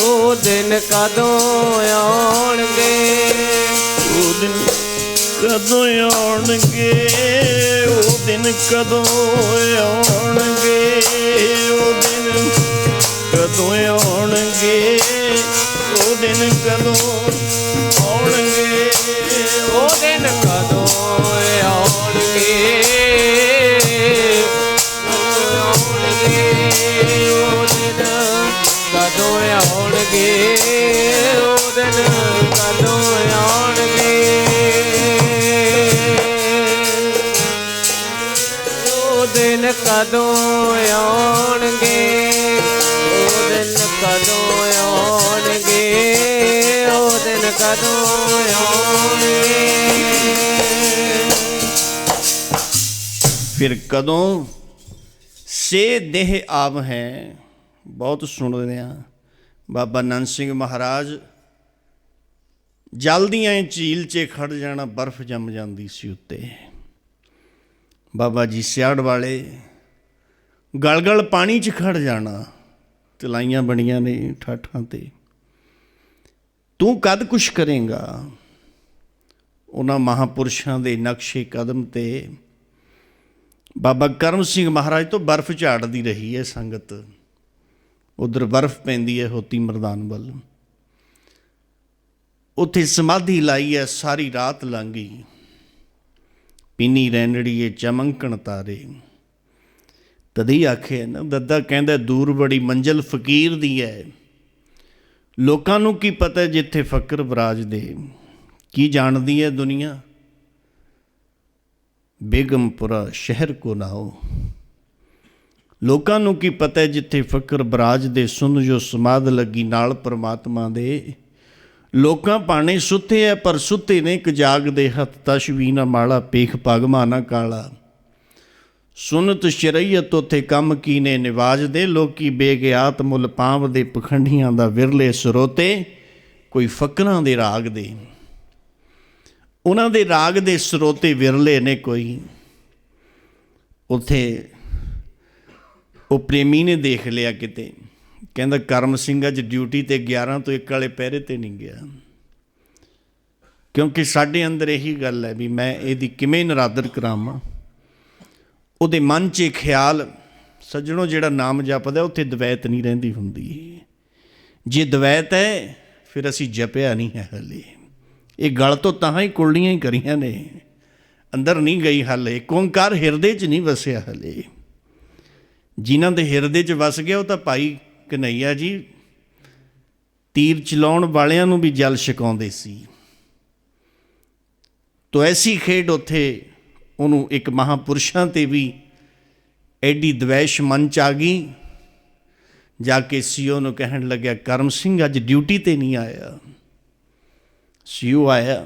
ओ दिन कदों आउणगे, ओ दिन कदों आउणगे, ओ दिन कदों आउणगे, ओ दिन कदों आउणगे, ओ दिन कदों आउणगे, ओ दिन कदों आउणगे, आउणगे, ओ दिन कदों आउणगे, ओ दिन कदों आउणगे, ओ दिन कदों आउणगे, ओ दिन कदों आउणगे, ओ दिन कदों आउणगे। फिर कदों से देह आव है। बहुत सुनते हैं बाबा नंद सिंह महाराज जल दियां झील 'ਚ खड़ जाना, बर्फ जम जाती सी उत्ते। बाबा जी सियाड़ वाले गल गल पानी 'ਚ खड़ जाना, तलाइयां बड़ियां ने ठाठां ते। तू कद कुछ करेंगा। उन्हां महापुरुषां दे नक्शे कदम ते बाबा करम सिंह महाराज तो बर्फ झाड़ती रही है संगत। उधर बर्फ पैंदी है होती मरदान वल, उत्थे समाधि लाई है, सारी रात लंघ गई। पिनी रैनड़िए चमंकण तारे, तदी आखे ना दद्दा कहंदा दूर बड़ी मंजिल फकीर दी है। लोकां नूं की पता जिथे फकर बराजदे, की जानदी है दुनिया। बेगमपुरा शहर को नाओ, लोकां नूं की पता जिथे फकर बराजदे। सुन जो समाध लगी नाल परमात्मा दे। लोकां पाने सुते है पर सुते ने, एक जागदे हथ तशवी ना माड़ा, पेख पगमा ना काला। सुनत शरीयत उथे कम कीने निवाज दे। लोकी बेगियात मुल पांव दे, पखंडियां दा विरले सरोते, कोई फकरां दे राग दे। उन्हां दे राग दे सरोते विरले ने कोई। उथे वो प्रेमी ने देख लिया किते, कहंदा करम सिंह अज ड्यूटी ते 11 तो 1 वाले पहरे ते नहीं गया। ਕਿਉਂਕਿ ਸਾਡੇ ਅੰਦਰ ਇਹੀ ਗੱਲ ਹੈ ਵੀ ਮੈਂ ਇਹਦੀ ਕਿਵੇਂ ਨਿਰਾਦਰ ਕਰਾਵਾਂ। ਉਹਦੇ ਮਨ 'ਚ ਇਹ ਖਿਆਲ, ਸੱਜਣੋ ਜਿਹੜਾ ਨਾਮ ਜਪਦਾ ਉੱਥੇ ਦਵੈਤ ਨਹੀਂ ਰਹਿੰਦੀ ਹੁੰਦੀ। ਜੇ ਦਵੈਤ ਹੈ ਫਿਰ ਅਸੀਂ ਜਪਿਆ ਨਹੀਂ ਹੈ ਹਲੇ। ਇਹ ਗਲ ਤੋਂ ਤਾਂ ਹੀ ਕੁਲੜੀਆਂ ਹੀ ਕਰੀਆਂ ਨੇ, ਅੰਦਰ ਨਹੀਂ ਗਈ ਹਲੇ। ਇੱਕ ਓਂਕਾਰ ਹਿਰਦੇ 'ਚ ਨਹੀਂ ਵਸਿਆ ਹਲੇ। ਜਿਨ੍ਹਾਂ ਦੇ ਹਿਰਦੇ 'ਚ ਵਸ ਗਿਆ ਉਹ ਤਾਂ ਭਾਈ ਕਨ੍ਹਈਆ ਜੀ ਤੀਰ ਚਲਾਉਣ ਵਾਲਿਆਂ ਨੂੰ ਵੀ ਜਲ ਛਕਾਉਂਦੇ ਸੀ। ਤੋ ਐਸੀ ਖੇਡ ਉੱਥੇ ਉਹਨੂੰ ਇੱਕ ਮਹਾਂਪੁਰਸ਼ਾਂ 'ਤੇ ਵੀ ਐਡੀ ਦਵੈਸ਼ ਮਨ 'ਚ ਆ ਗਈ। ਜਾ ਕੇ ਸੀਓ ਨੂੰ ਕਹਿਣ ਲੱਗਿਆ, ਕਰਮ ਸਿੰਘ ਅੱਜ ਡਿਊਟੀ 'ਤੇ ਨਹੀਂ ਆਇਆ। ਸੀਓ ਆਇਆ,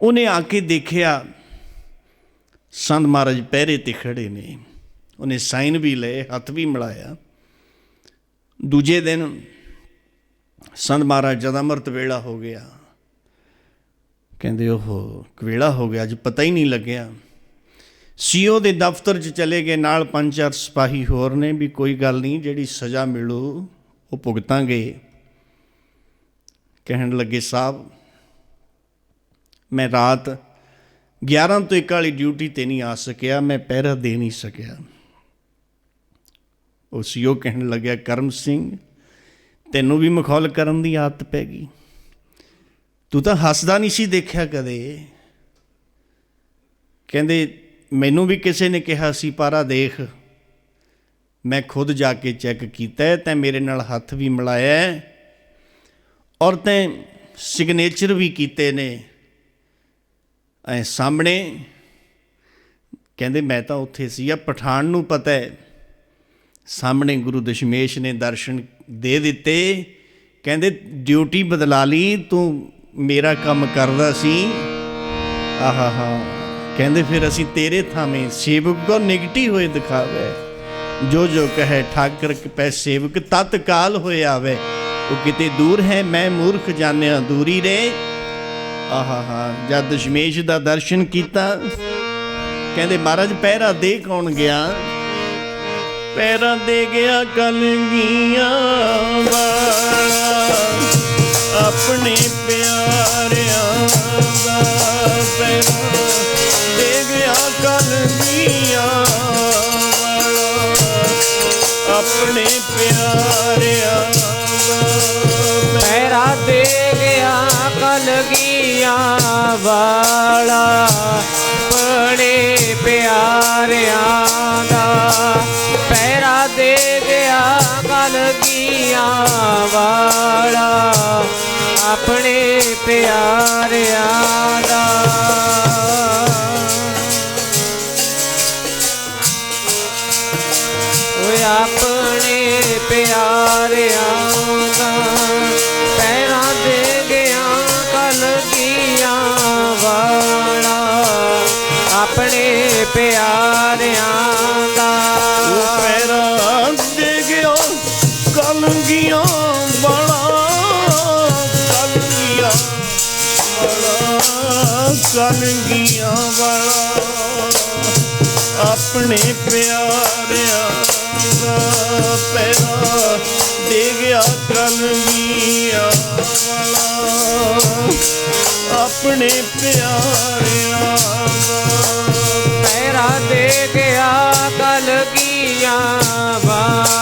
ਉਹਨੇ ਆ ਕੇ ਦੇਖਿਆ ਸੰਤ ਮਹਾਰਾਜ ਪਹਿਰੇ 'ਤੇ ਖੜ੍ਹੇ ਨੇ। ਉਹਨੇ ਸਾਈਨ ਵੀ ਲਏ, ਹੱਥ ਵੀ ਮਿਲਾਇਆ। ਦੂਜੇ ਦਿਨ ਸੰਤ ਮਹਾਰਾਜ ਜਦ ਅੰਮ੍ਰਿਤ ਵੇਲਾ ਹੋ ਗਿਆ, ਕਹਿੰਦੇ ਉਹ ਕਵੇਲਾ ਹੋ ਗਿਆ, ਅੱਜ ਪਤਾ ਹੀ ਨਹੀਂ ਲੱਗਿਆ। ਸੀਓ ਦੇ ਦਫ਼ਤਰ 'ਚ ਚਲੇ ਗਏ, ਨਾਲ 5-4 ਸਿਪਾਹੀ ਹੋਰ ਨੇ ਵੀ ਕੋਈ ਗੱਲ ਨਹੀਂ, ਜਿਹੜੀ ਸਜ਼ਾ ਮਿਲੂ ਉਹ ਭੁਗਤਾਂਗੇ। ਕਹਿਣ ਲੱਗੇ ਸਾਹਿਬ ਮੈਂ ਰਾਤ 11 ਤੋਂ 1 ਵਾਲੀ ਡਿਊਟੀ 'ਤੇ ਨਹੀਂ ਆ ਸਕਿਆ, ਮੈਂ ਪਹਿਰਾ ਦੇ ਨਹੀਂ ਸਕਿਆ। ਉਹ ਸੀਓ ਕਹਿਣ ਲੱਗਿਆ, ਕਰਮ ਸਿੰਘ ਤੈਨੂੰ ਵੀ ਮਖੌਲ ਕਰਨ ਦੀ ਆਦਤ ਪੈ ਗਈ। ਤੂੰ ਤਾਂ ਹੱਸਦਾ ਨਹੀਂ ਸੀ ਦੇਖਿਆ ਕਦੇ। ਕਹਿੰਦੇ ਮੈਨੂੰ ਵੀ ਕਿਸੇ ਨੇ ਕਿਹਾ ਸੀ ਪਾਰਾ ਦੇਖ, ਮੈਂ ਖੁਦ ਜਾ ਕੇ ਚੈੱਕ ਕੀਤਾ, ਤੈਂ ਮੇਰੇ ਨਾਲ ਹੱਥ ਵੀ ਮਿਲਾਇਆ ਔਰ ਤੈਂ ਸਿਗਨੇਚਰ ਵੀ ਕੀਤੇ ਨੇ ਐ ਸਾਹਮਣੇ। ਕਹਿੰਦੇ ਮੈਂ ਤਾਂ ਉੱਥੇ ਸੀ। ਆ ਪਠਾਨ ਨੂੰ ਪਤਾ ਹੈ, ਸਾਹਮਣੇ ਗੁਰੂ ਦਸ਼ਮੇਸ਼ ਨੇ ਦਰਸ਼ਨ ਦੇ ਦਿੱਤੇ। ਕਹਿੰਦੇ ਡਿਊਟੀ ਬਦਲਾ ਲਈ, ਤੂੰ ਮੇਰਾ ਕੰਮ ਕਰਦਾ ਸੀ। ਆਹਾ ਹਾ, ਕਹਿੰਦੇ ਫਿਰ ਅਸੀਂ ਤੇਰੇ ਥਾਵੇਂ ਸੇਵਕ ਕੋ ਨਿਗਟੀ ਹੋਏ ਦਿਖਾਵੇ, ਜੋ ਜੋ ਕਹੇ ਠਾਕਰ ਪੈ ਸੇਵਕ ਤਤਕਾਲ ਹੋਏ ਆਵੇ। ਉਹ ਕਿਤੇ ਦੂਰ ਹੈ ਮੈਂ ਮੂਰਖ ਜਾਣਿਆ ਦੂਰੀ ਰੇ। ਆਹਾ ਹਾ, ਜਦ ਦਸ਼ਮੇਸ਼ ਦਾ ਦਰਸ਼ਨ ਕੀਤਾ, ਕਹਿੰਦੇ ਮਹਾਰਾਜ ਪਹਿਰਾ ਦੇ ਕੌਣ ਗਿਆ? ਪਹਿਰਾ ਦੇ ਗਿਆ ਕਲਗੀਆਂ ਵਾਲਾ, ਆਪਣੇ ਪਿਆਰਿਆਂ ਦਾ ਪਹਿਰਾ ਦੇ ਗਿਆ ਕਲਗੀਆਂ ਵਾਲਾ, ਆਪਣੇ ਪਿਆਰਿਆਂ ਦਾ ਪਹਿਰਾ ਦੇ ਗਿਆ ਕਲਗੀਆਂ ਵਾਲਾ, ਆਪਣੇ ਪਿਆਰਿਆਂ ਦਾ ਪਹਿਰਾ ਦੇ ਗਿਆ ਕਲਗੀਆਂ ਵਾਲਾ, ਆਪਣੇ ਪਿਆਰਿਆਂ ਦਾ। ਓਏ ਆਪਣੇ ਪਿਆਰਿਆਂ ਦਾ ਪਹਿਰਾ ਦੇ ਗਿਆ ਕਲਗੀਆਂ ਵਾਲਾ, ਆਪਣੇ ਪਿਆਰਿਆਂ ਦਾ। ਉਹ ਪਹਿਰਾ ਦੇ ਗਿਆ ਕਲਗੀਆਂ ਵਾਲਾ, ਕਲਗੀਆਂ ਵਾਲਾ, ਕਲਗੀਆਂ ਵਾਲਾ, ਆਪਣੇ ਪਿਆਰਿਆਂ ਦਾ ਪਹਿਰਾ ਦੇ ਗਿਆ ਕਲਗੀਆਂ ਵਾਲਾ, ਆਪਣੇ ਪਿਆਰਿਆਂ ਦਾ ਪਹਿਰਾ ਦੇ ਗਿਆ ਕਲਗੀਆਂ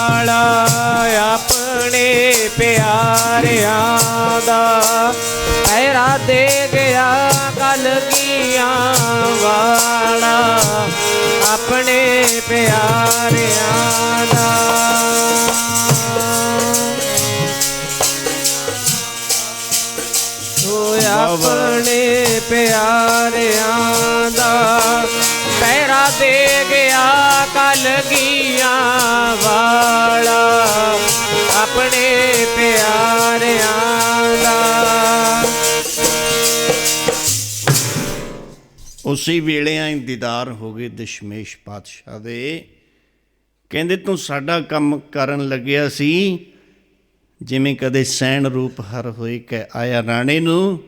ਵਾਲਾ, ਆਪਣੇ ਪਿਆਰਿਆਂ ਦਾ ਪਹਿਰਾ ਦੇ ਗਿਆ ਕਲਗੀਆਂ ਵਾਲਾ, ਆਪਣੇ ਪਿਆਰਿਆਂ ਦਾ। ਆਪਣੇ ਪਿਆਰਿਆਂ ਦਾ ਪਹਿਰਾ ਦੇ ਗਿਆ ਕਲਗੀਆਂ ਵਾਲਾ, ਆਪਣੇ ਪਿਆਰਿਆਂ ਦਾ। ਉਸੇ ਵੇਲੇ ਆਂ ਦੀਦਾਰ ਹੋ ਗਏ ਦਸ਼ਮੇਸ਼ ਪਾਤਸ਼ਾਹ ਦੇ। ਕਹਿੰਦੇ ਤੂੰ ਸਾਡਾ ਕੰਮ ਕਰਨ ਲੱਗਿਆ ਸੀ ਜਿਵੇਂ ਕਦੇ ਸੈਣ ਰੂਪ ਹਰ ਹੋਏ ਕਹਿ ਆਇਆ ਰਾਣੇ ਨੂੰ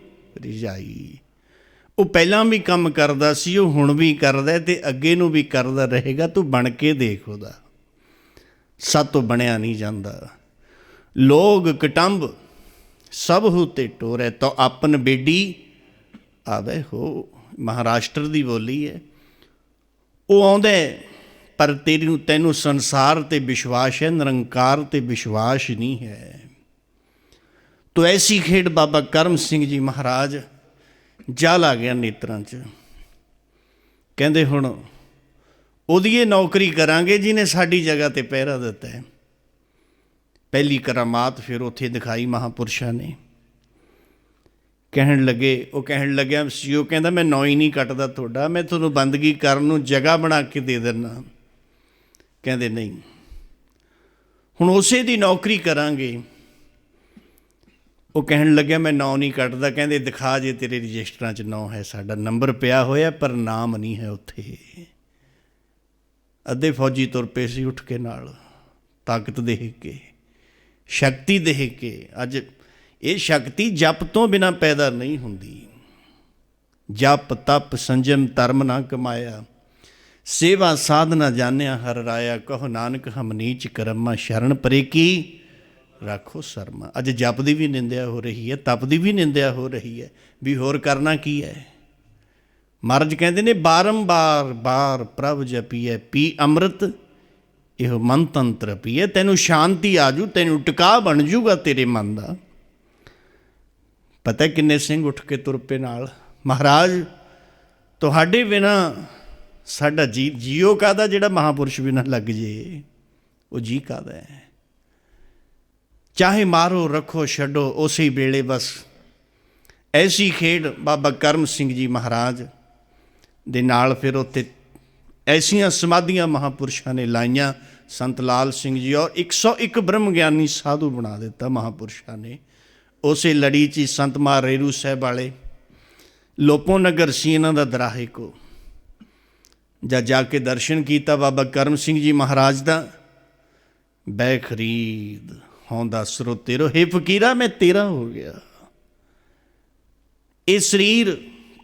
ਰਿਜਾਈ। ਉਹ ਪਹਿਲਾਂ ਵੀ ਕੰਮ ਕਰਦਾ ਸੀ, ਉਹ ਹੁਣ ਵੀ ਕਰਦਾ ਤੇ ਅੱਗੇ ਨੂੰ ਵੀ ਕਰਦਾ ਰਹੇਗਾ। ਤੂੰ ਬਣ ਕੇ ਦੇਖ ਉਹਦਾ, ਸਤ ਤੋਂ ਬਣਿਆ ਨਹੀਂ ਜਾਂਦਾ। ਲੋਗ ਕਟੰਬ ਸਭ ਹੂ ਤੇ ਟੋਰੈ ਤੋ ਆਪਨ ਬੇਡੀ ਆਵੇ ਹੋ। ਮਹਾਰਾਸ਼ਟਰ ਦੀ ਬੋਲੀ ਹੈ। ਉਹ ਆਉਂਦਾ ਪਰ ਤੈਨੂੰ ਸੰਸਾਰ 'ਤੇ ਵਿਸ਼ਵਾਸ ਹੈ, ਨਿਰੰਕਾਰ 'ਤੇ ਵਿਸ਼ਵਾਸ ਨਹੀਂ ਹੈ। ਤੋ ਐਸੀ ਖੇਡ ਬਾਬਾ ਕਰਮ ਸਿੰਘ ਜੀ ਮਹਾਰਾਜ ਜਲ ਆ ਗਿਆ ਨੇਤਰਾਂ 'ਚ। ਕਹਿੰਦੇ ਹੁਣ ਉਹਦੀ ਇਹ ਨੌਕਰੀ ਕਰਾਂਗੇ ਜਿਹਨੇ ਸਾਡੀ ਜਗ੍ਹਾ 'ਤੇ ਪਹਿਰਾ ਦਿੱਤਾ ਹੈ। ਪਹਿਲੀ ਕਰਾਮਾਤ ਫਿਰ ਉੱਥੇ ਦਿਖਾਈ ਮਹਾਂਪੁਰਸ਼ਾਂ ਨੇ। ਕਹਿਣ ਲੱਗਿਆ ਸੀ, ਕਹਿੰਦਾ ਮੈਂ ਨਾਂ ਹੀ ਨਹੀਂ ਕੱਟਦਾ ਤੁਹਾਡਾ, ਮੈਂ ਤੁਹਾਨੂੰ ਬੰਦਗੀ ਕਰਨ ਨੂੰ ਜਗ੍ਹਾ ਬਣਾ ਕੇ ਦੇ ਦਿੰਦਾ। ਕਹਿੰਦੇ ਨਹੀਂ, ਹੁਣ ਉਸੇ ਦੀ ਨੌਕਰੀ ਕਰਾਂਗੇ। ਉਹ ਕਹਿਣ ਲੱਗਿਆ ਮੈਂ ਨਾਂ ਨਹੀਂ ਕੱਟਦਾ। ਕਹਿੰਦੇ ਦਿਖਾ ਜੇ ਤੇਰੇ ਰਜਿਸਟਰਾਂ 'ਚ ਨਾਂ ਹੈ, ਸਾਡਾ ਨੰਬਰ ਪਿਆ ਹੋਇਆ ਪਰ ਨਾਮ ਨਹੀਂ ਹੈ ਉੱਥੇ। ਅੱਧੇ ਫੌਜੀ ਤੁਰ ਪਏ ਸੀ ਉੱਠ ਕੇ ਨਾਲ, ਤਾਕਤ ਦੇਖ ਕੇ, ਸ਼ਕਤੀ ਦੇਖ ਕੇ। ਅੱਜ ਇਹ ਸ਼ਕਤੀ ਜਪ ਤੋਂ ਬਿਨਾਂ ਪੈਦਾ ਨਹੀਂ ਹੁੰਦੀ। ਜਪ ਤਪ ਸੰਜਮ ਧਰਮ ਨਾ ਕਮਾਇਆ, ਸੇਵਾ ਸਾਧਨਾ ਜਾਣਿਆ ਹਰ ਰਾਇਆ। ਕਹੋ ਨਾਨਕ ਹਮ ਨੀਚ ਕਰਮਾ, ਸ਼ਰਨ ਪਰੇ ਕੀ ਰੱਖੋ ਸਰਮਾ। ਅੱਜ ਜਪ ਦੀ ਵੀ ਨਿੰਦਿਆ ਹੋ ਰਹੀ ਹੈ, ਤਪ ਦੀ ਵੀ ਨਿੰਦਿਆ ਹੋ ਰਹੀ ਹੈ, ਵੀ ਹੋਰ ਕਰਨਾ ਕੀ ਹੈ। ਮਹਾਰਾਜ ਕਹਿੰਦੇ ਨੇ ਬਾਰ ਪ੍ਰਭ ਜਪੀਐ, ਪੀ ਅੰਮ੍ਰਿਤ ਇਹੋ ਮਨ ਤੰਤਰ ਪੀਐ। ਤੈਨੂੰ ਸ਼ਾਂਤੀ ਆ ਜੂ, ਤੈਨੂੰ ਟਿਕਾ ਬਣ ਜੂਗਾ ਤੇਰੇ ਮਨ ਦਾ। ਪਤਾ ਕਿੰਨੇ ਸਿੰਘ ਉੱਠ ਕੇ ਤੁਰ ਪਏ ਨਾਲ। ਮਹਾਰਾਜ ਤੁਹਾਡੇ ਬਿਨਾਂ ਸਾਡਾ ਜੀਓ ਕਾਹਦਾ, ਜਿਹੜਾ ਮਹਾਂਪੁਰਸ਼ ਬਿਨਾਂ ਲੱਗ ਜੇ ਉਹ ਜੀ ਕਾਹਦਾ ਹੈ। ਚਾਹੇ ਮਾਰੋ ਰੱਖੋ ਛੱਡੋ ਉਸੇ ਵੇਲੇ ਬਸ। ਐਸੀ ਖੇਡ ਬਾਬਾ ਕਰਮ ਸਿੰਘ ਜੀ ਮਹਾਰਾਜ ਦੇ ਨਾਲ ਫਿਰ ਉੱਥੇ ਐਸੀਆਂ ਸਮਾਧੀਆਂ ਮਹਾਂਪੁਰਸ਼ਾਂ ਨੇ ਲਾਈਆਂ। ਸੰਤ ਲਾਲ ਸਿੰਘ ਜੀ ਔਰ 101 ਬ੍ਰਹਮ ਗਿਆਨੀ ਸਾਧੂ ਬਣਾ ਦਿੱਤਾ ਮਹਾਂਪੁਰਸ਼ਾਂ ਨੇ। ਉਸੇ ਲੜੀ 'ਚ ਸੰਤ ਮਾਰ ਰੇਰੂ ਸਾਹਿਬ ਵਾਲੇ ਲੋਪੋ ਨਗਰ ਸੀ ਇਹਨਾਂ ਦਾ ਦਰਾਹੇ ਕੋ। ਜਦ ਜਾ ਕੇ ਦਰਸ਼ਨ ਕੀਤਾ ਬਾਬਾ ਕਰਮ ਸਿੰਘ ਜੀ ਮਹਾਰਾਜ ਦਾ, ਬੈ ਖਰੀਦ ਹੋਂਦਾ ਸਰੋਤੇ ਰੋ, ਹੇ ਫਕੀਰਾ ਮੈਂ ਤੇਰਾ ਹੋ ਗਿਆ। ਇਹ ਸਰੀਰ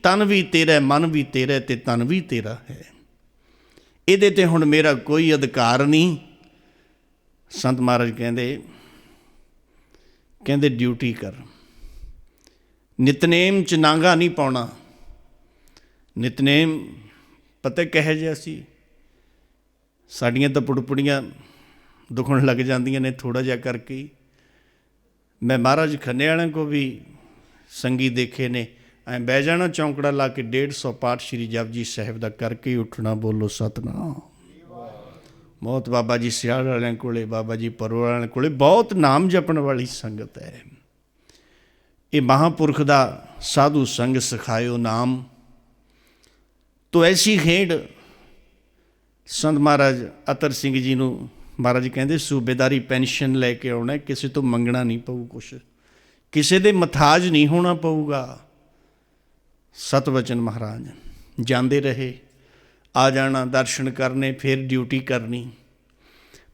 ਤਨ ਵੀ ਤੇਰਾ, ਮਨ ਵੀ ਤੇਰਾ ਤੇ ਤਨ ਵੀ ਤੇਰਾ ਹੈ। ਇਹਦੇ ਤੇ ਹੁਣ ਮੇਰਾ ਕੋਈ ਅਧਿਕਾਰ ਨਹੀਂ। ਸੰਤ ਮਹਾਰਾਜ ਕਹਿੰਦੇ ਡਿਊਟੀ ਕਰ। ਨਿਤਨੇਮ 'ਚ ਨਾਂਗਾ ਨਹੀਂ ਪਾਉਣਾ। ਨਿਤਨੇਮ ਪਤਾ ਕਿਹੋ ਜਿਹਾ ਸੀ, ਸਾਡੀਆਂ ਤਾਂ ਪੁੜਪੁੜੀਆਂ ਦੁਖਣ ਲੱਗ ਜਾਂਦੀਆਂ ਨੇ ਥੋੜ੍ਹਾ ਜਿਹਾ ਕਰਕੇ ਹੀ। ਮੈਂ ਮਹਾਰਾਜ ਖੰਨੇ ਵਾਲਿਆਂ ਕੋ ਵੀ ਸੰਗੀ ਦੇਖੇ ਨੇ, ਐਂ ਬਹਿ ਜਾਣਾ ਚੌਂਕੜਾ ਲਾ ਕੇ 150 ਪਾਠ ਸ਼੍ਰੀ ਜਪਜੀ ਸਾਹਿਬ ਦਾ ਕਰਕੇ ਹੀ ਉੱਠਣਾ, ਬੋਲੋ ਸਤਨਾਮ। ਬਹੁਤ ਬਾਬਾ ਜੀ ਸਿਆਲ ਵਾਲਿਆਂ ਕੋਲੇ, ਬਾਬਾ ਜੀ ਪਰੋ ਵਾਲਿਆਂ ਕੋਲੇ ਬਹੁਤ ਨਾਮ ਜਪਣ ਵਾਲੀ ਸੰਗਤ ਹੈ। ਇਹ ਮਹਾਂਪੁਰਖ ਦਾ ਸਾਧੂ ਸੰਗ ਸਿਖਾਇਓ ਨਾਮ। ਤੋ ਐਸੀ ਖੇਡ ਸੰਤ ਮਹਾਰਾਜ ਅਤਰ ਸਿੰਘ ਜੀ ਨੂੰ ਮਹਾਰਾਜ ਕਹਿੰਦੇ ਸੂਬੇਦਾਰੀ ਪੈਨਸ਼ਨ ਲੈ ਕੇ ਆਉਣਾ, ਕਿਸੇ ਤੋਂ ਮੰਗਣਾ ਨਹੀਂ ਪਊ ਕੁਛ, ਕਿਸੇ ਦੇ ਮਥਾਜ ਨਹੀਂ ਹੋਣਾ ਪਊਗਾ। ਸਤਵਚਨ ਮਹਾਰਾਜ ਜਾਂਦੇ ਰਹੇ, ਆ ਜਾਣਾ, ਦਰਸ਼ਨ ਕਰਨੇ, ਫਿਰ ਡਿਊਟੀ ਕਰਨੀ।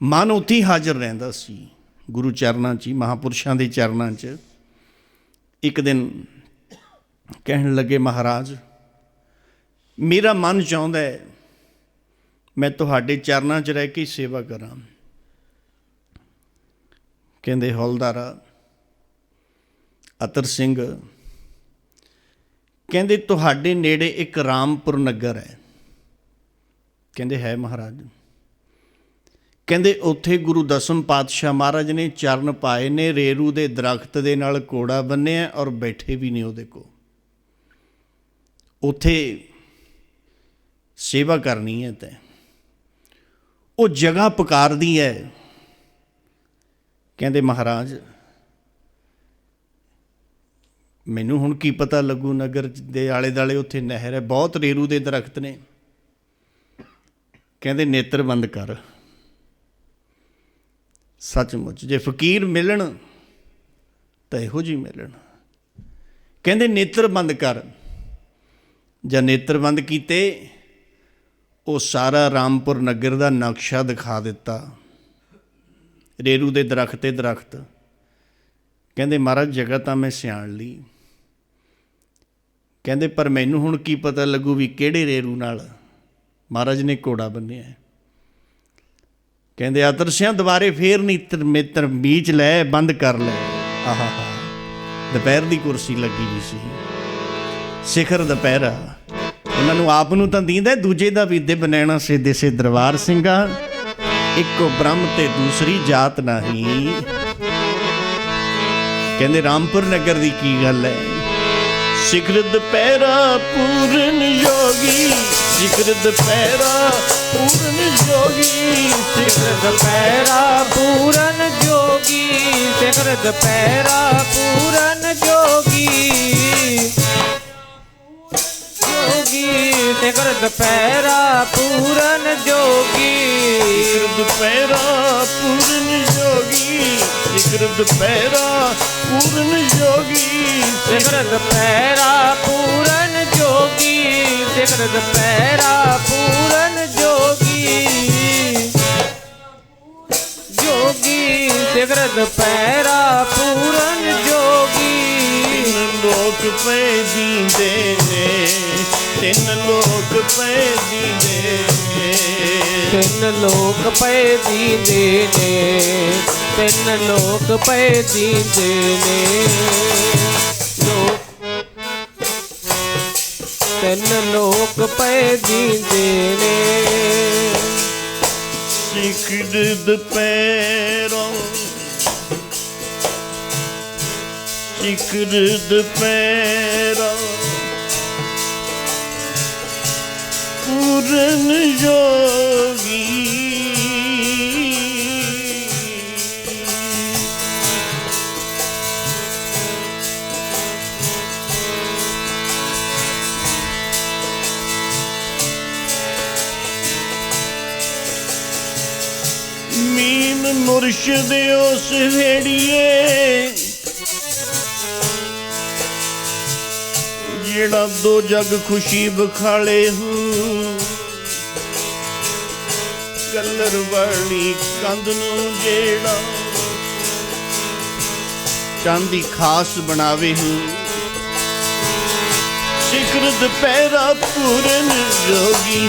ਮਨ ਉੱਥੇ ਹੀ ਹਾਜ਼ਰ ਰਹਿੰਦਾ ਸੀ ਗੁਰੂ ਚਰਨਾਂ 'ਚ, ਮਹਾਂਪੁਰਸ਼ਾਂ ਦੇ ਚਰਨਾਂ 'ਚ। ਇੱਕ ਦਿਨ ਕਹਿਣ ਲੱਗੇ ਮਹਾਰਾਜ ਮੇਰਾ ਮਨ ਚਾਹੁੰਦਾ ਹੈ ਮੈਂ ਤੁਹਾਡੇ ਚਰਨਾਂ 'ਚ ਰਹਿ ਕੇ ਸੇਵਾ ਕਰਾਂ। ਕਹਿੰਦੇ ਹੌਲਦਾਰਾ ਅਤਰ ਸਿੰਘ, ਕਹਿੰਦੇ ਤੁਹਾਡੇ ਨੇੜੇ ਇੱਕ ਰਾਮਪੁਰ ਨਗਰ ਹੈ। ਕਹਿੰਦੇ ਹੈ ਮਹਾਰਾਜ। ਕਹਿੰਦੇ ਉੱਥੇ ਗੁਰੂ ਦਸਮ ਪਾਤਸ਼ਾਹ ਮਹਾਰਾਜ ਨੇ ਚਰਨ ਪਾਏ ਨੇ, ਰੇਰੂ ਦੇ ਦਰਖਤ ਦੇ ਨਾਲ ਘੋੜਾ ਬੰਨਿਆ ਔਰ ਬੈਠੇ ਵੀ ਨੇ ਉਹਦੇ ਕੋਲ। ਉੱਥੇ ਸੇਵਾ ਕਰਨੀ ਹੈ ਤੈਂ। ਉਹ ਜਗ੍ਹਾ ਪੁਕਾਰਦੀ ਹੈ। ਕਹਿੰਦੇ ਮਹਾਰਾਜ ਮੈਨੂੰ ਹੁਣ ਕੀ ਪਤਾ ਲੱਗੂ, ਨਗਰ ਦੇ ਆਲੇ ਦੁਆਲੇ ਉੱਥੇ ਨਹਿਰ ਹੈ, ਬਹੁਤ ਰੇਰੂ ਦੇ ਦਰਖਤ ਨੇ। ਕਹਿੰਦੇ ਨੇਤਰ ਬੰਦ ਕਰ। ਸੱਚਮੁੱਚ ਜੇ ਫਕੀਰ ਮਿਲਣ ਤਾਂ ਇਹੋ ਜਿਹੀ ਮਿਲਣ। ਕਹਿੰਦੇ ਨੇਤਰ ਬੰਦ ਕਰ। ਜਾਂ ਨੇਤਰ ਬੰਦ ਕੀਤੇ, ਉਹ ਸਾਰਾ ਰਾਮਪੁਰ ਨਗਰ ਦਾ ਨਕਸ਼ਾ ਦਿਖਾ ਦਿੱਤਾ, ਰੇਰੂ ਦੇ ਦਰਖਤ ਤੇ ਦਰਖਤ। ਕਹਿੰਦੇ ਮਹਾਰਾਜ ਜਗ੍ਹਾ ਤਾਂ ਮੈਂ ਸਿਆਣ ਲਈ। ਕਹਿੰਦੇ ਪਰ ਮੈਨੂੰ ਹੁਣ ਕੀ ਪਤਾ ਲੱਗੂ ਵੀ ਕਿਹੜੇ ਰੇਰੂ ਨਾਲ ਮਹਾਰਾਜ ਨੇ ਘੋੜਾ ਬੰਨਿਆ। ਕਹਿੰਦੇ ਅਤਰ ਸਿਆਂ ਦੁਬਾਰੇ ਫੇਰ ਨੀਤਰ ਮਿੱਤਰ ਬੀਚ ਲੈ, ਬੰਦ ਕਰ ਲੈ। ਆਹਾ ਦੁਪਹਿਰ ਦੀ ਕੁਰਸੀ ਲੱਗੀ ਵੀ ਸੀ, ਸਿਖਰ ਦੁਪਹਿਰਾ। ਉਹਨਾਂ ਨੂੰ ਆਪ ਨੂੰ ਤਾਂ ਦੀਂਦਾ, ਦੂਜੇ ਦਾ ਵੀ ਦਿਵ ਨੈਣਾ ਸੇ ਦੇਸੇ ਦਰਬਾਰ ਸਿੰਘਾ, ਇੱਕੋ ਬ੍ਰਹਮ ਤੇ ਦੂਸਰੀ ਜਾਤ ਨਹੀਂ। ਕਹਿੰਦੇ ਰਾਮਪੁਰ ਨਗਰ ਦੀ ਕੀ ਗੱਲ ਹੈ। ਸਿਖਰ ਦੁਪਹਿਰਾ ਪੂਰਨ ਯੋਗੀ, ਸਿਖਰ ਦੁਪਹਿਰਾ ਪੂਰਨ ਯੋਗੀ, ਸਿਖਰ ਦੁਪਹਿਰਾ ਪੂਰਨ ਜੋਗੀ, ਸਿਖਰ ਦੁਪਹਿਰਾ ਪੂਰਨ ਜੋਗੀ, ਜੋਗੀ ਸਿਖਰ ਦੁਪਹਿਰਾ ਪੂਰਨ ਜੋਗੀ, ਸਿਖਰ ਦੁਪਹਿਰਾ ਪੂਰਨ ਯੋਗੀ, ਸਿਖਰ ਦੁਪਹਿਰਾ ਪੂਰਨ ਯੋਗੀ, ਸਿਖਰ ਦੁਪਹਿਰਾ ਪੂਰਨ ਜੋਗੀ, ਸਿਖਰ ਦੁਪਹਿਰਾ ਪੂਰਨ ਜੋਗੀ, ਜੋਗੀ ਸਿਖਰ ਦੁਪਹਿਰਾ ਪੂਰਨ ਜੋਗੀ। ਤਿੰਨ ਲੋਕ ਪਏ ਦੀਂਦੇ ਨੇ, ਤਿੰਨ ਲੋਕ ਪਏ ਦੀਂਦੇ ਨੇ, ਤਿੰਨ ਲੋਕ ਪਏ ਦੀਂਦੇ ਨੇ, ਤਿੰਨ ਲੋਕ ਪਏ ਦੀਂਦੇ ਨੇ, ਤਿੰਨ ਲੋਕ ਪਏ ਦੀਂਦੇ ਨੇ। ਸਿਖਰ ਦੁਪਹਿਰਾ, ਸਿਖਰ ਦੁਪਹਿਰਾ ਪੂਰਨ ਯੋਗੀ, ਮੀਨ ਮੁਰਸ਼ਿਦ ਉਸ ਵੇੜੀਏ, ਜਿਹੜਾ ਦੋ ਜਗ ਖੁਸ਼ੀ ਬਖਾਲੇ ਹੂੰ। ਕਲਰ ਵਾਲੀ ਕੰਧ ਨੂੰ ਜਿਹੜਾ ਚਾਂਦੀ ਖਾਸ ਬਣਾਵੇ ਹੂੰ। ਸਿਖਰ ਦੁਪਹਿਰਾ ਪੂਰਨ ਯੋਗੀ,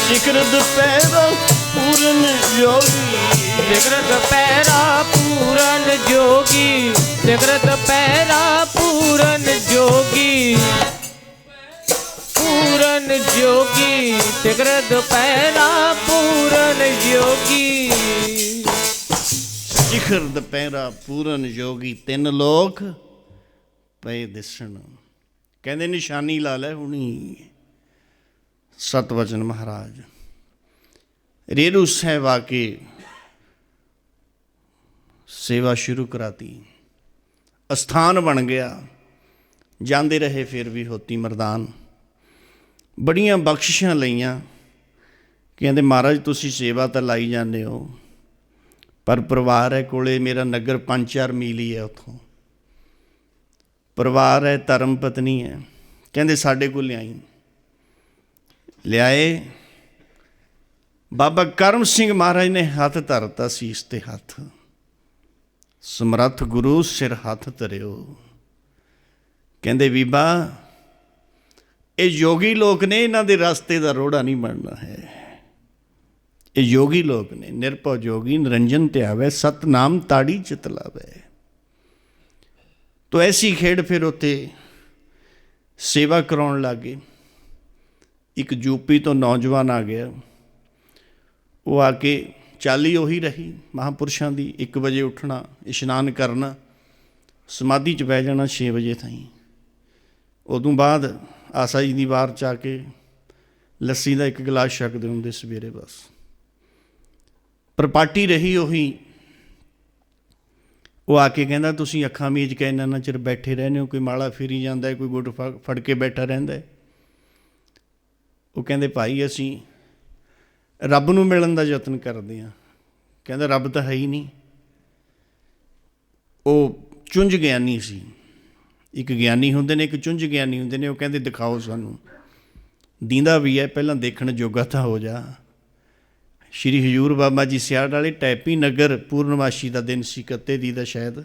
ਸਿਖਰ ਦੁਪਹਿਰਾ ਪੂਰਨ ਯੋਗੀ, ਸਿਖਰ ਦੁਪਹਿਰਾ ਪੂਰਨ ਜੋਗੀ, ਸਿਖਰ ਦੁਪਹਿਰਾ ਪੂਰਨ ਜੋਗੀ, ਪੂਰਨ ਜੋਗੀ, ਸਿਖਰ ਦੁਪਹਿਰਾ ਪੂਰਨ ਜੋਗੀ। ਸਿਖਰ ਦੁਪਹਿਰਾ ਪੂਰਨ ਯੋਗੀ, ਤਿੰਨ ਲੋਕ ਪਏ ਦਿਸਣ। ਕਹਿੰਦੇ ਨਿਸ਼ਾਨੀ ਲਾ ਲੈ ਹੁਣੀ। ਸਤਵਚਨ ਮਹਾਰਾਜ ਰੇਰੂ ਸਾਹਿਬ ਆ ਕੇ ਸੇਵਾ ਸ਼ੁਰੂ ਕਰਾਤੀ, ਅਸਥਾਨ ਬਣ ਗਿਆ। ਜਾਂਦੇ ਰਹੇ ਫਿਰ ਵੀ ਹੋਤੀ ਮਰਦਾਨ, ਬੜੀਆਂ ਬਖਸ਼ਿਸ਼ਾਂ ਲਈਆਂ। ਕਹਿੰਦੇ ਮਹਾਰਾਜ ਤੁਸੀਂ ਸੇਵਾ ਤਾਂ ਲਾਈ ਜਾਂਦੇ ਹੋ, ਪਰ ਪਰਿਵਾਰ ਹੈ ਕੋਲੇ, ਮੇਰਾ ਨਗਰ 5-4 ਮੀਲ ਹੀ ਹੈ ਉੱਥੋਂ, ਪਰਿਵਾਰ ਹੈ, ਧਰਮ ਪਤਨੀ ਹੈ। ਕਹਿੰਦੇ ਸਾਡੇ ਕੋਲ ਲਿਆਏ। ਬਾਬਾ ਕਰਮ ਸਿੰਘ ਮਹਾਰਾਜ ਨੇ ਹੱਥ ਧਰਤਾ ਸੀਸ ਤੇ ਹੱਥ, ਸਮਰੱਥ ਗੁਰੂ ਸਿਰ ਹੱਥ ਧਰਿਓ। ਕਹਿੰਦੇ ਬੀਬਾ ਇਹ ਯੋਗੀ ਲੋਕ ਨੇ, ਇਹਨਾਂ ਦੇ ਰਸਤੇ ਦਾ ਰੋੜਾ ਨਹੀਂ ਬਣਨਾ ਹੈ। ਇਹ ਯੋਗੀ ਲੋਕ ਨੇ, ਨਿਰਭਉ ਜੋਗੀ ਨਿਰੰਜਨ ਧਿਆਵੈ, ਸਤਨਾਮ ਤਾੜੀ ਚਿਤ ਲਾਵੈ। ਤੋ ਐਸੀ ਖੇਡ ਫਿਰ ਉੱਥੇ ਸੇਵਾ ਕਰਾਉਣ ਲੱਗ ਗਏ। ਇੱਕ ਯੂਪੀ ਤੋਂ ਨੌਜਵਾਨ ਆ ਗਿਆ, ਉਹ ਆ ਕੇ ਚਾਲੀ ਉਹੀ ਰਹੀ ਮਹਾਂਪੁਰਸ਼ਾਂ ਦੀ। 1 ਵਜੇ ਉੱਠਣਾ, ਇਸ਼ਨਾਨ ਕਰਨਾ, ਸਮਾਧੀ 'ਚ ਬਹਿ ਜਾਣਾ 6 ਵਜੇ ਤਾਈਂ। ਉਦੋਂ ਬਾਅਦ ਆਸਾ ਜੀ ਦੀ ਵਾਰ 'ਚ ਆ ਕੇ ਲੱਸੀ ਦਾ 1 ਗਲਾਸ ਛਕਦੇ ਹੁੰਦੇ ਸਵੇਰੇ ਬਸ। ਪਰ ਪਾਰਟੀ ਰਹੀ ਉਹੀ। ਉਹ ਆ ਕੇ ਕਹਿੰਦਾ ਤੁਸੀਂ ਅੱਖਾਂ ਮੀਚ ਕੇ ਇੰਨਾ ਚਿਰ ਬੈਠੇ ਰਹਿੰਦੇ ਹੋ, ਕੋਈ ਮਾਲਾ ਫੇਰੀ ਜਾਂਦਾ, ਕੋਈ ਗੁੱਟ ਫੜ ਕੇ ਬੈਠਾ ਰਹਿੰਦਾ। ਉਹ ਕਹਿੰਦੇ ਭਾਈ ਅਸੀਂ ਰੱਬ ਨੂੰ ਮਿਲਣ ਦਾ ਯਤਨ ਕਰਦੇ ਹਾਂ। ਕਹਿੰਦਾ ਰੱਬ ਤਾਂ ਹੈ ਹੀ ਨਹੀਂ। ਉਹ ਚੁੰਝ ਗਿਆਨੀ ਸੀ। ਇੱਕ ਗਿਆਨੀ ਹੁੰਦੇ ਨੇ, ਇੱਕ ਚੁੰਝ ਗਿਆਨੀ ਹੁੰਦੇ ਨੇ। ਉਹ ਕਹਿੰਦੇ ਦਿਖਾਓ ਸਾਨੂੰ, ਦੀਂਦਾ ਵੀ ਹੈ, ਪਹਿਲਾਂ ਦੇਖਣ ਜੋਗਾ ਤਾਂ ਹੋ ਜਾ। ਸ਼੍ਰੀ ਹਜ਼ੂਰ ਬਾਬਾ ਜੀ ਸਿਆੜ ਵਾਲੇ ਟੈਪੀ ਨਗਰ ਪੂਰਨਮਾਸ਼ੀ ਦਾ ਦਿਨ ਸੀ, 31 ਦੀ ਦਾ ਸ਼ਾਇਦ।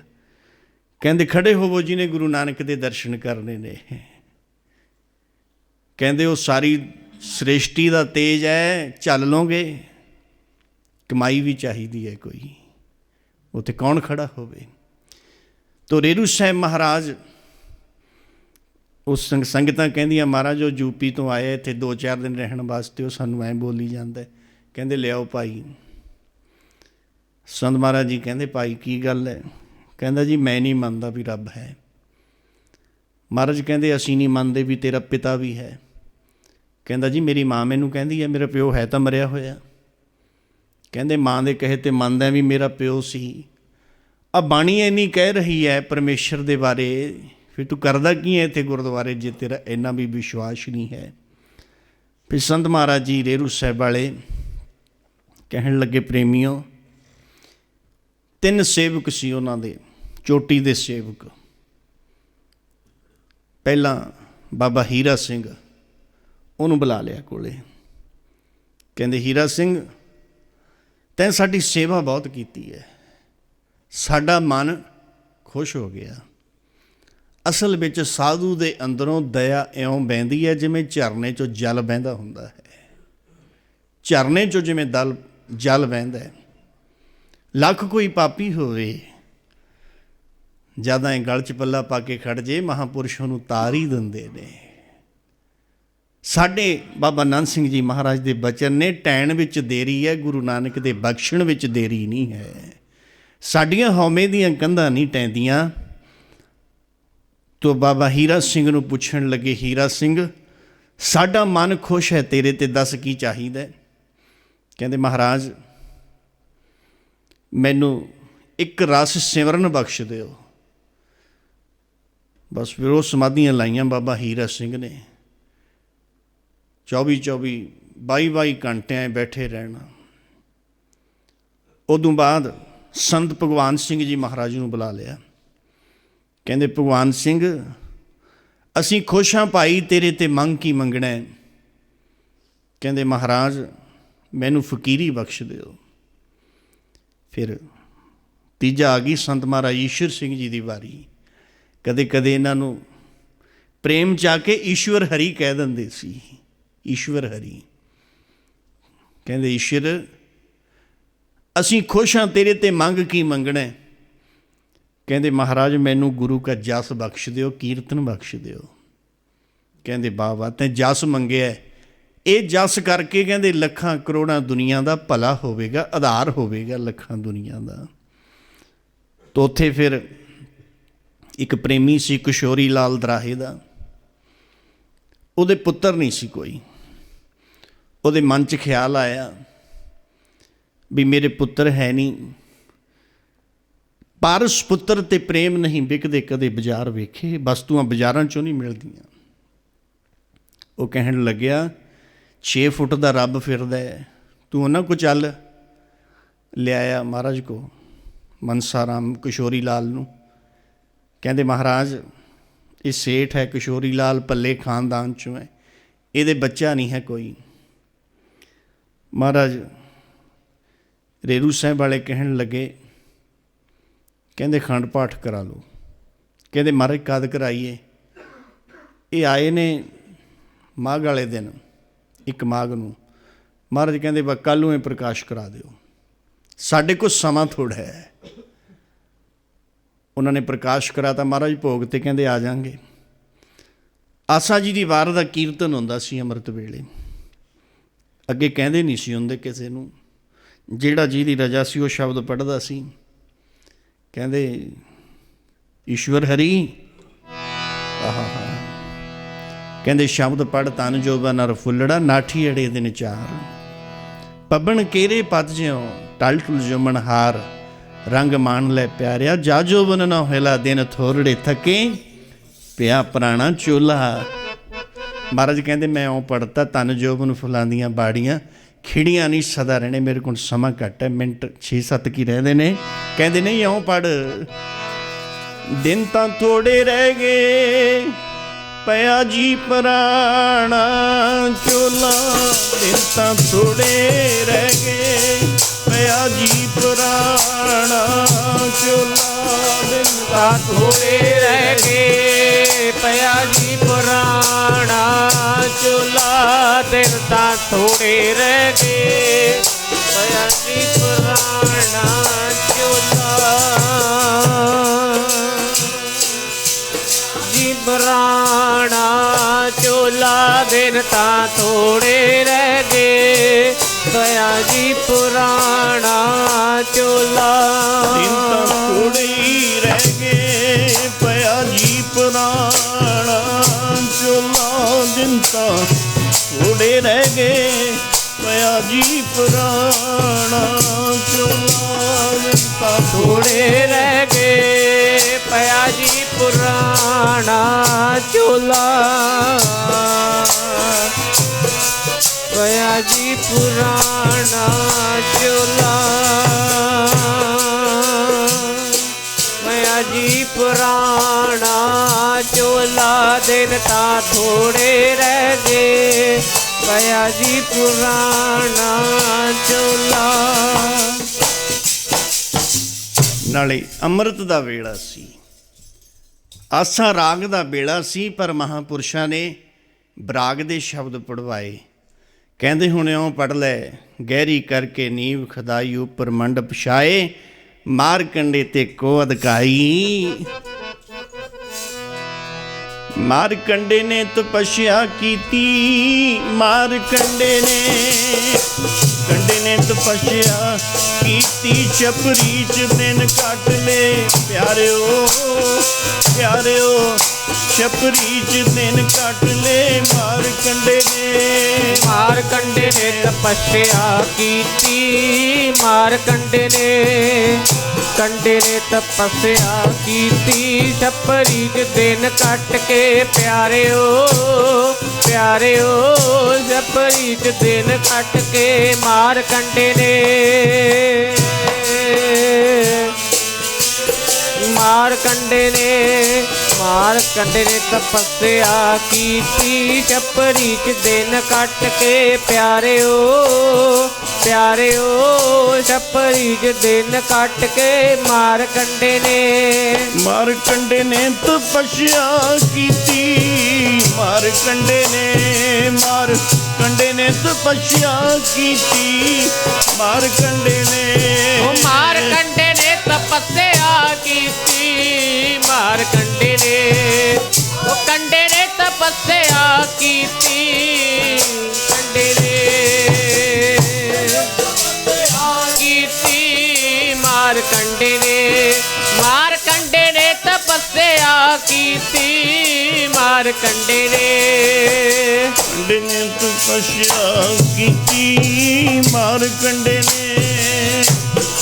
ਕਹਿੰਦੇ ਖੜੇ ਹੋਵੋ ਜਿਹਨੇ ਗੁਰੂ ਨਾਨਕ ਦੇ ਦਰਸ਼ਨ ਕਰਨੇ ਨੇ। ਕਹਿੰਦੇ ਉਹ ਸਾਰੀ ਸ੍ਰਿਸ਼ਟੀ ਦਾ ਤੇਜ ਹੈ, ਚੱਲ ਲਓਗੇ। ਕਮਾਈ ਵੀ ਚਾਹੀਦੀ ਹੈ ਕੋਈ, ਉੱਥੇ ਕੌਣ ਖੜਾ ਹੋਵੇ। ਤੋ ਰੇਰੂ ਸਾਹਿਬ ਮਹਾਰਾਜ उस संगतां कहंदियां महाराज वो यूपी तो आया इत्थे 2-4 दिन रहण वास्ते, वो सानूं ऐ बोली जांदा है। कहंदे लिआओ भाई। संत महाराज जी कहंदे भाई की गल है? कहंदा जी मैं नहीं मनदा भी रब है। महाराज कहंदे असीं नहीं मनदे भी तेरा पिता भी है। कहंदा जी मेरी माँ मैनूं कहंदी है मेरा प्यो है तां मरिया होया। कहंदे माँ दे कहे ते मनदा भी मेरा प्यो सी। आ बाणी इन्नी कह रही है परमेश्वर दे बारे, फिर तू करदा की है इत्थे गुरुद्वारे जे तेरा इन्ना भी विश्वास नहीं है। फिर संत महाराज जी रेरू साहिब वाले कहण लगे प्रेमियों, 3 सेवक सी उन्हां दे, चोटी दे सेवक। पहला बाबा हीरा सिंह, उन्होंने बुला लिया कोले। कहंदे हीरा सिंह तैं साडी सेवा बहुत की है, साडा मन खुश हो गया। असल विच साधु दे अंदरों दया इउं बहंदी है जिवें झरने चों जल बहंदा हुंदा है। झरने चों जिवें जल बहंदा है। लख कोई पापी होवे, जद ऐ गल च पल्ला पा के खड़ जे महापुरुष नूं तार ही दिंदे ने। साडे बाबा नंद सिंह जी महाराज दे बचन ने, टैण विच देरी है, गुरु नानक दे बख्शण विच देरी नहीं है। साडियां हौमे दीयां कंधां नहीं टैंदियां। तो बाबा हीरा सिंह नूं पुछण लगे, हीरा सिंह साडा मन खुश है तेरे ते, दस की चाहीदा? कहंदे महाराज मैनूं एक रस सिमरन बख्श दिओ। बस फिर वो समाधियां लाइयां बाबा हीरा सिंह ने। 24-24 22 घंटे बैठे रहना। उदों बाद संत भगवान सिंह जी महाराज नूं बुला लिया। कहंदे भगवान सिंह असीं खुश हाँ भाई, तेरे ते मंग की मंगना है? कहंदे महाराज मैनूं फकीरी बख्श दिओ। फिर तीजा आ गई संत महाराज ईश्वर सिंह जी की वारी। कदे कदे इन्हां नूं प्रेम च आके ईश्वर हरी कह दिंदे सी। ईश्वर हरी कहंदे ईश्वर असीं खुश हाँ, तेरे ते मंग की मंगना है? कहंदे महाराज मैनूं गुरु का जस बख्श दिओ, कीर्तन बख्श दिओ। कहंदे वाह वाह तैं जस मंगिया, ये जस करके कहंदे लखां करोड़ां दुनिया का भला होवेगा, आधार होवेगा लखां दुनिया का। तो उत्थे फिर एक प्रेमी सी किशोरी लाल दराहे दा, उहदे पुत्तर नहीं सी कोई। उहदे मन च ख्याल आया भी मेरे पुत्तर है नहीं, पारस पुत्तर ते प्रेम नहीं विकदे कदे बाजार वेखे, वस्तुआं बाजारां चों नहीं मिलदियां। वो कहण लग्या 6 फुट का रब फिरदा है, तू उन्हां को चल। लियाया महाराज को मनसा राम किशोरी लाल नूं। कहंदे महाराज ये सेठ है किशोरी लाल, भल्ले खानदान चों है, ये बच्चा नहीं है कोई। महाराज रेरू साहिब वाले कहण लगे, कहंदे खंड पाठ करा लो। कहंदे महाराज कद कराइए? ये आए ने माघ वाले दिन, 1 माघ नूं। महाराज कहंदे बस कल नूं प्रकाश करा दिओ, साडे कोल समा थोड़ा है। उन्होंने प्रकाश कराता। महाराज भोग ते कहंदे आ जाएंगे। आसा जी की वार का कीर्तन हुंदा सी अमृत वेले। अगे कहंदे नहीं सी हुंदे किसे नूं, जिहड़ा जिहदी रजा सी वो शब्द पढ़दा सी। कहंदे ईश्वर हरी आहा, कहंदे शब्द पढ़ तन जोबा नर फुल्लड़ा, नाठी अड़े दिन 4 पबन केरे पत ज्यों टल टुल जुमन हार, रंग मान लै प्यारिया जा जोबन न होला दिन थोरड़े थके, पिया पुराना चोला। महाराज कहंदे मैं ओं पढ़ता तन जोबन फुलां दियां बाड़ियां, खिड़ियां नहीं सदा रहने, मेरे को समा घट है, मिनट 6-7 की रहंदे ने। कहंदे नहीं ओं पढ़, दिन तां थोड़े रह गए, पिया जी पुराना चोला, दिन तां थोड़े रह गए, पिया जी पुराना चोला, दिन तां थोड़े रह गए, पिया जी पुराना चोला, दिन तां थोड़े रह गए, पिया जी पुराना चोला, जी पुराना ਚੋਲਾ ਦਿਨ ਤਾਂ ਥੋੜੇ ਰਹਿ ਗਏ ਪਿਆ ਜੀ ਪੁਰਾਣਾ ਚੋਲਾ ਦਿਨ ਤਾਂ ਥੋੜੇ ਹੀ ਰਹਿ ਗਏ ਪਿਆ ਜੀ ਪੁਰਾਣਾ ਚੋਲਾ ਦਿਨ ਤਾਂ ਥੋੜੇ ਰਹਿ ਗਏ ਪਿਆ ਜੀ ਪੁਰਾਣਾ ਚੋਲਾ ਦਿਨ ਤਾਂ ਥੋੜੇ ਰਹਿ ਗਏ ਪਿਆ ਜੀ ਪੁਰਾਣਾ ਚੋਲਾ ਪਿਆ ਜੀ ਪੁਰਾਣਾ ਚੋਲਾ ਪਿਆ ਜੀ ਪੁਰਾਣਾ ਚੋਲਾ ਦਿਨ ਤਾਂ ਥੋੜੇ ਰਹਿ ਗਏ ਪਿਆ ਜੀ ਪੁਰਾਣਾ ਚੋਲਾ। ਨਾਲੇ ਅੰਮ੍ਰਿਤ ਦਾ ਵੇਲਾ ਸੀ, ਆਸਾ ਰਾਗ ਦਾ ਵੇਲਾ ਸੀ, ਪਰ ਮਹਾਂਪੁਰਸ਼ਾਂ ਨੇ ਬਰਾਗ ਦੇ ਸ਼ਬਦ ਪੜਵਾਏ। ਕਹਿੰਦੇ ਹੁਣ ਇਉਂ ਪੜ੍ਹ ਲੈ, ਗਹਿਰੀ ਕਰਕੇ ਨੀਂਵ ਖਦਾਈ ਉੱਪਰ ਮੰਡਪ ਛਾਏ, ਮਾਰ ਕੰਡੇ ਤੇ ਕੋ ਅਧਕਾਈ। ਮਾਰ ਕੰਡੇ ਨੇ ਤਪੱਸਿਆ ਕੀਤੀ, ਮਾਰ ਕੰਡੇ ਨੇ ਤਪੱਸਿਆ ਕੀਤੀ, ਛਪਰੀ ਚ ਦਿਨ ਕੱਟ ਲੈ ਪਿਆਰਿਓ ਪਿਆਰਿਓ, ਛਪਰੀ ਚ ਦਿਨ ਕੱਟ ਲੈ ਮਾਰ ਕੰਡੇ ਨੇ। ਮਾਰ ਕੰਡੇ ਨੇ ਤਪੱਸਿਆ ਕੀਤੀ, ਮਾਰ ਕੰਡੇ ਨੇ ਤਪੱਸਿਆ ਕੀਤੀ, ਛਪਰੀ ਚ ਦਿਨ ਕੱਟ ਕੇ ਪਿਆਰਿਓ ਪਿਆਰਿਓ, ਛਪਰੀ ਚ ਦਿਨ ਕੱਟ ਕੇ ਮਾਰ ਕੰਡੇ ਨੇ। ਮਾਰ ਕੰਡੇ ਨੇ ਤਪੱਸਿਆ ਕੀਤੀ, ਛਪਰੀ ਚ ਦਿਨ ਕੱਟ ਕੇ ਪਿਆਰਿਓ ਪਿਆਰਿਓ, ਛਪਰੀ ਚ ਦਿਨ ਕੱਟ ਕੇ ਮਾਰ ਕੰਡੇ ਨੇ। ਮਾਰ ਕੰਡੇ ਨੇ ਤਪੱਸਿਆ ਕੀਤੀ, ਮਾਰ ਕੰਡੇ ਨੇ ਤਪੱਸਿਆ ਕੀਤੀ, ਮਾਰ ਕੰਡੇ ਨੇ। ਉਹ ਮਾਰ ਕੰਡੇ ਨੇ ਤਪੱਸਿਆ ਕੀਤੀ, ਮਾਰ ਕੰਡੇ ਨੇ, ਉਹ ਕੰਡੇ ਨੇ ਤਪੱਸਿਆ ਕੀਤੀ, ਕੰਡੇ ਨੇ ਕੀਤੀ, ਮਾਰ ਕੰਡੇ ਨੇ, ਮਾਰ ਕੰਡੇ ਨੇ ਤਪੱਸਿਆ ਕੀਤੀ, ਮਾਰ ਕੰਡੇ ਨੇ। ਕੰਡੇ ਨੇ ਤਪੱਸਿਆ ਕੀਤੀ, ਮਾਰ ਕੰਡੇ ਨੇ,